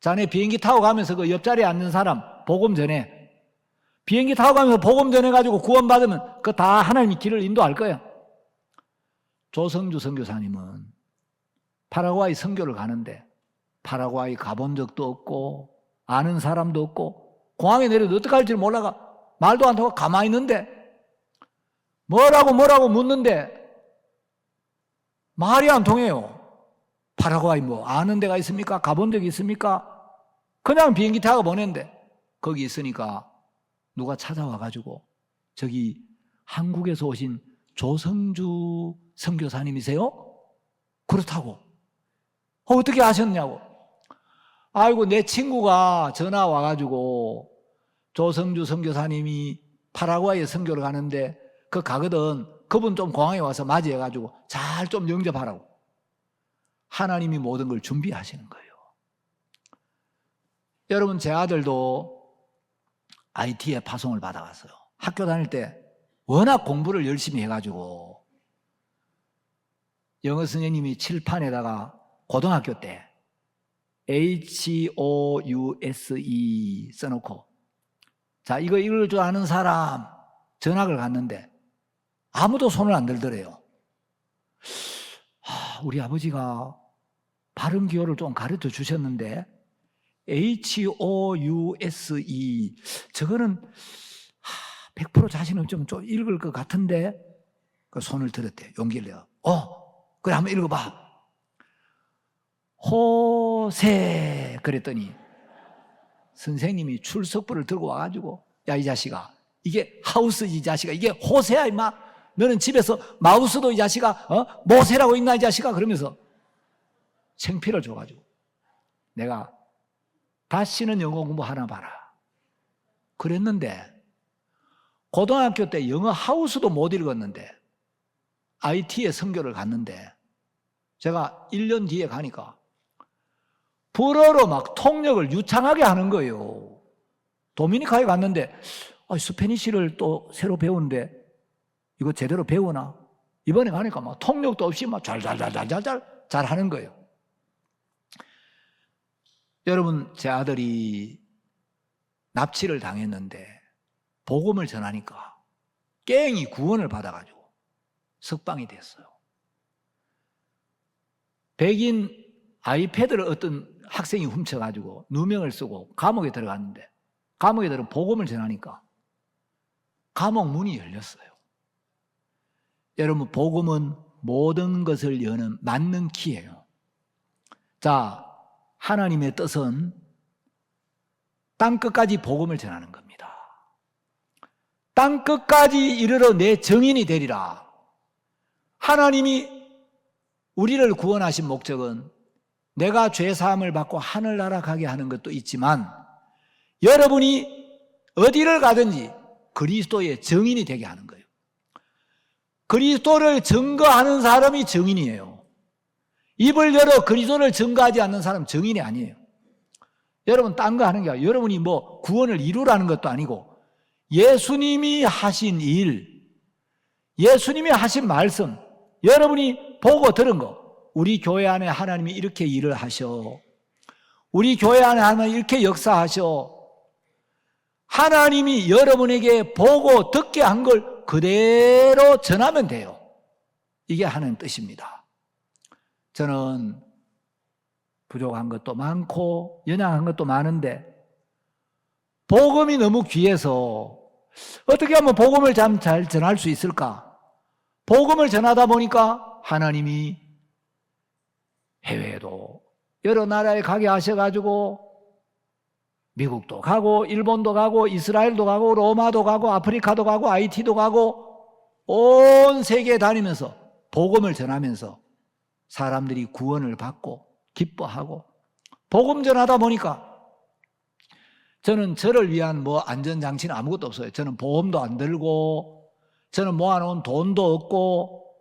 자네 비행기 타고 가면서 그 옆자리에 앉는 사람 복음 전해. 비행기 타고 가면서 복음 전해가지고 구원받으면 그 다 하나님이 길을 인도할 거예요. 조성주 선교사님은 파라과이 선교를 가는데 파라과이 가본 적도 없고 아는 사람도 없고 공항에 내려도 어떻게 할지 몰라가 말도 안 통하고 가만히 있는데 뭐라고 묻는데 말이 안 통해요. 파라과이 뭐 아는 데가 있습니까? 가본 적이 있습니까? 그냥 비행기 타고 보냈는데 거기 있으니까 누가 찾아와가지고 저기 한국에서 오신 조성주 선교사님이세요? 그렇다고. 어떻게 아셨냐고. 아이고 내 친구가 전화 와가지고 조성주 선교사님이 파라과이에 선교를 가는데 그 가거든. 그분 좀 공항에 와서 맞이해가지고 잘 좀 영접하라고. 하나님이 모든 걸 준비하시는 거예요. 여러분 제 아들도 IT에 파송을 받아갔어요. 학교 다닐 때 워낙 공부를 열심히 해가지고 영어 선생님이 칠판에다가 고등학교 때 HOUSE 써놓고 자 이거 읽을 줄 아는 사람 전학을 갔는데 아무도 손을 안 들더래요. 우리 아버지가 발음 기호를 좀 가르쳐 주셨는데 HOUSE 저거는 100% 자신 없지만 좀 읽을 것 같은데 그 손을 들었대. 용기를 내어. 그래 한번 읽어봐. 호세 그랬더니 선생님이 출석부를 들고 와가지고 야 이 자식아 이게 하우스 이 자식아 이게 호세야 임마 너는 집에서 마우스도 이 자식아 모세라고 있나 이 자식아 그러면서 창피를 줘가지고 내가 다시는 영어 공부하나 봐라 그랬는데 고등학교 때 영어 하우스도 못 읽었는데 IT에 선교를 갔는데 제가 1년 뒤에 가니까 불어로 막 통역을 유창하게 하는 거예요. 도미니카에 갔는데 스페니쉬를 또 새로 배우는데 이거 제대로 배우나? 이번에 가니까 막 통역도 없이 막 잘 하는 거예요. 여러분 제 아들이 납치를 당했는데 복음을 전하니까 깽이 구원을 받아가지고 석방이 됐어요. 백인 아이패드를 어떤 학생이 훔쳐가지고 누명을 쓰고 감옥에 들어갔는데, 감옥에 들어 복음을 전하니까 감옥 문이 열렸어요. 여러분, 복음은 모든 것을 여는 맞는 키예요. 자, 하나님의 뜻은 땅끝까지 복음을 전하는 겁니다. 땅끝까지 이르러 내 증인이 되리라. 하나님이 우리를 구원하신 목적은 내가 죄사함을 받고 하늘나라 가게 하는 것도 있지만, 여러분이 어디를 가든지 그리스도의 증인이 되게 하는 거예요. 그리스도를 증거하는 사람이 증인이에요. 입을 열어 그리스도를 증거하지 않는 사람은 증인이 아니에요. 여러분, 딴 거 하는 게 아니라, 여러분이 뭐 구원을 이루라는 것도 아니고, 예수님이 하신 일, 예수님이 하신 말씀, 여러분이 보고 들은 거, 우리 교회 안에 하나님이 이렇게 일을 하셔, 우리 교회 안에 하나님이 이렇게 역사하셔, 하나님이 여러분에게 보고 듣게 한 걸 그대로 전하면 돼요. 이게 하는 뜻입니다. 저는 부족한 것도 많고 연약한 것도 많은데, 복음이 너무 귀해서 어떻게 하면 복음을 잘 전할 수 있을까? 복음을 전하다 보니까 하나님이 해외에도 여러 나라에 가게 하셔가지고, 미국도 가고 일본도 가고 이스라엘도 가고 로마도 가고 아프리카도 가고 IT도 가고 온 세계에 다니면서 복음을 전하면서 사람들이 구원을 받고 기뻐하고, 복음 전하다 보니까 저는 저를 위한 뭐 안전장치는 아무것도 없어요. 저는 보험도 안 들고, 저는 모아놓은 돈도 없고,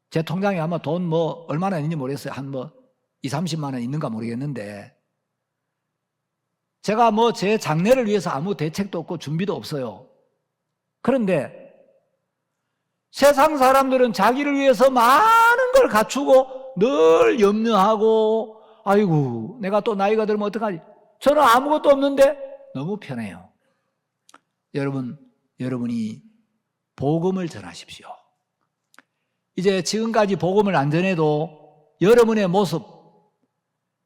제 통장에 아마 돈 뭐 얼마나 있는지 모르겠어요. 한 뭐 20-30만 원 있는가 모르겠는데, 제가 뭐 제 장래를 위해서 아무 대책도 없고 준비도 없어요. 그런데 세상 사람들은 자기를 위해서 많은 걸 갖추고 늘 염려하고, 아이고 내가 또 나이가 들면 어떡하지? 저는 아무것도 없는데 너무 편해요. 여러분이 복음을 전하십시오. 이제 지금까지 복음을 안 전해도 여러분의 모습,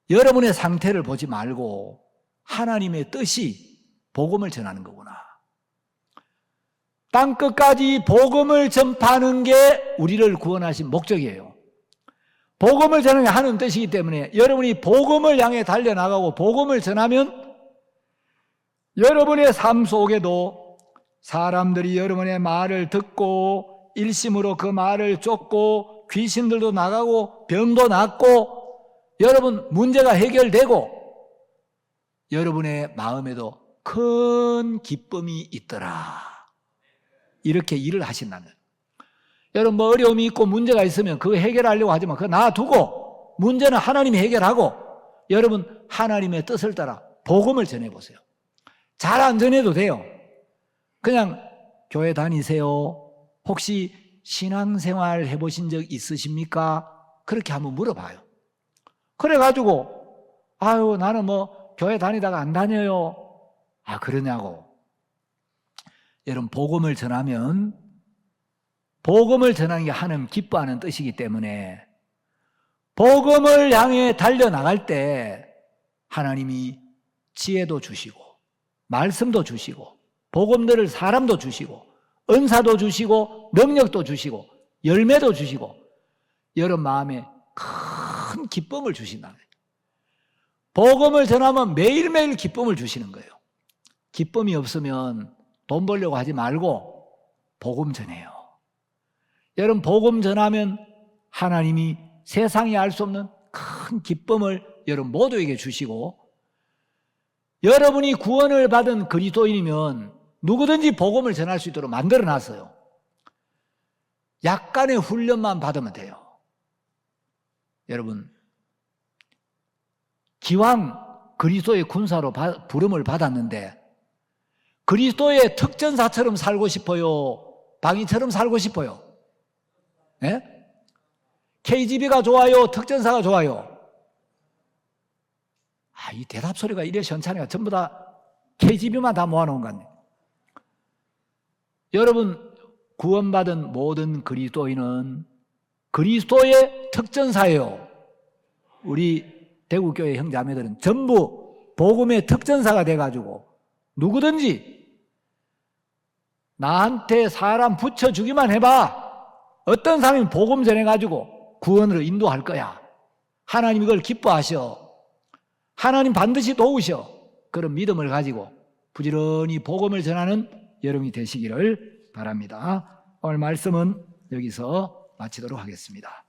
여러분의 상태를 보지 말고 하나님의 뜻이 복음을 전하는 거구나. 땅끝까지 복음을 전파하는 게 우리를 구원하신 목적이에요. 복음을 전하는 하는 뜻이기 때문에 여러분이 복음을 향해 달려나가고 복음을 전하면 여러분의 삶 속에도 사람들이 여러분의 말을 듣고 일심으로 그 말을 쫓고 귀신들도 나가고 병도 낫고 여러분 문제가 해결되고 여러분의 마음에도 큰 기쁨이 있더라. 이렇게 일을 하신다는 거예요. 여러분 뭐 어려움이 있고 문제가 있으면 그거 해결하려고 하지만 그거 놔두고 문제는 하나님이 해결하고 여러분 하나님의 뜻을 따라 복음을 전해보세요. 잘 안 전해도 돼요. 그냥 교회 다니세요. 혹시 신앙생활 해보신 적 있으십니까? 그렇게 한번 물어봐요. 그래가지고 아유 나는 뭐 교회 다니다가 안 다녀요. 아 그러냐고. 여러분 복음을 전하면 복음을 전하는 게 하나님 기뻐하는 뜻이기 때문에 복음을 향해 달려나갈 때 하나님이 지혜도 주시고 말씀도 주시고 복음들을 사람도 주시고 은사도 주시고 능력도 주시고 열매도 주시고 여러분 마음에 큰 기쁨을 주신다. 복음을 전하면 매일매일 기쁨을 주시는 거예요. 기쁨이 없으면 돈 벌려고 하지 말고 복음 전해요. 여러분 복음 전하면 하나님이 세상이 알 수 없는 큰 기쁨을 여러분 모두에게 주시고 여러분이 구원을 받은 그리스도인이면 누구든지 복음을 전할 수 있도록 만들어놨어요. 약간의 훈련만 받으면 돼요. 여러분 기왕 그리스도의 군사로 부름을 받았는데 그리스도의 특전사처럼 살고 싶어요? 방위처럼 살고 싶어요? 예? KGB가 좋아요? 특전사가 좋아요? 이 대답 소리가 이래 시원찮으니까 전부 다 KGB만 다 모아놓은 거 같네. 여러분 구원받은 모든 그리스도인은 그리스도의 특전사예요. 우리 대구교회 형제자매들은 전부 복음의 특전사가 돼가지고 누구든지 나한테 사람 붙여주기만 해봐. 어떤 사람이 복음 전해가지고 구원으로 인도할 거야. 하나님 이걸 기뻐하셔. 하나님 반드시 도우셔. 그런 믿음을 가지고 부지런히 복음을 전하는 여러분이 되시기를 바랍니다. 오늘 말씀은 여기서 마치도록 하겠습니다.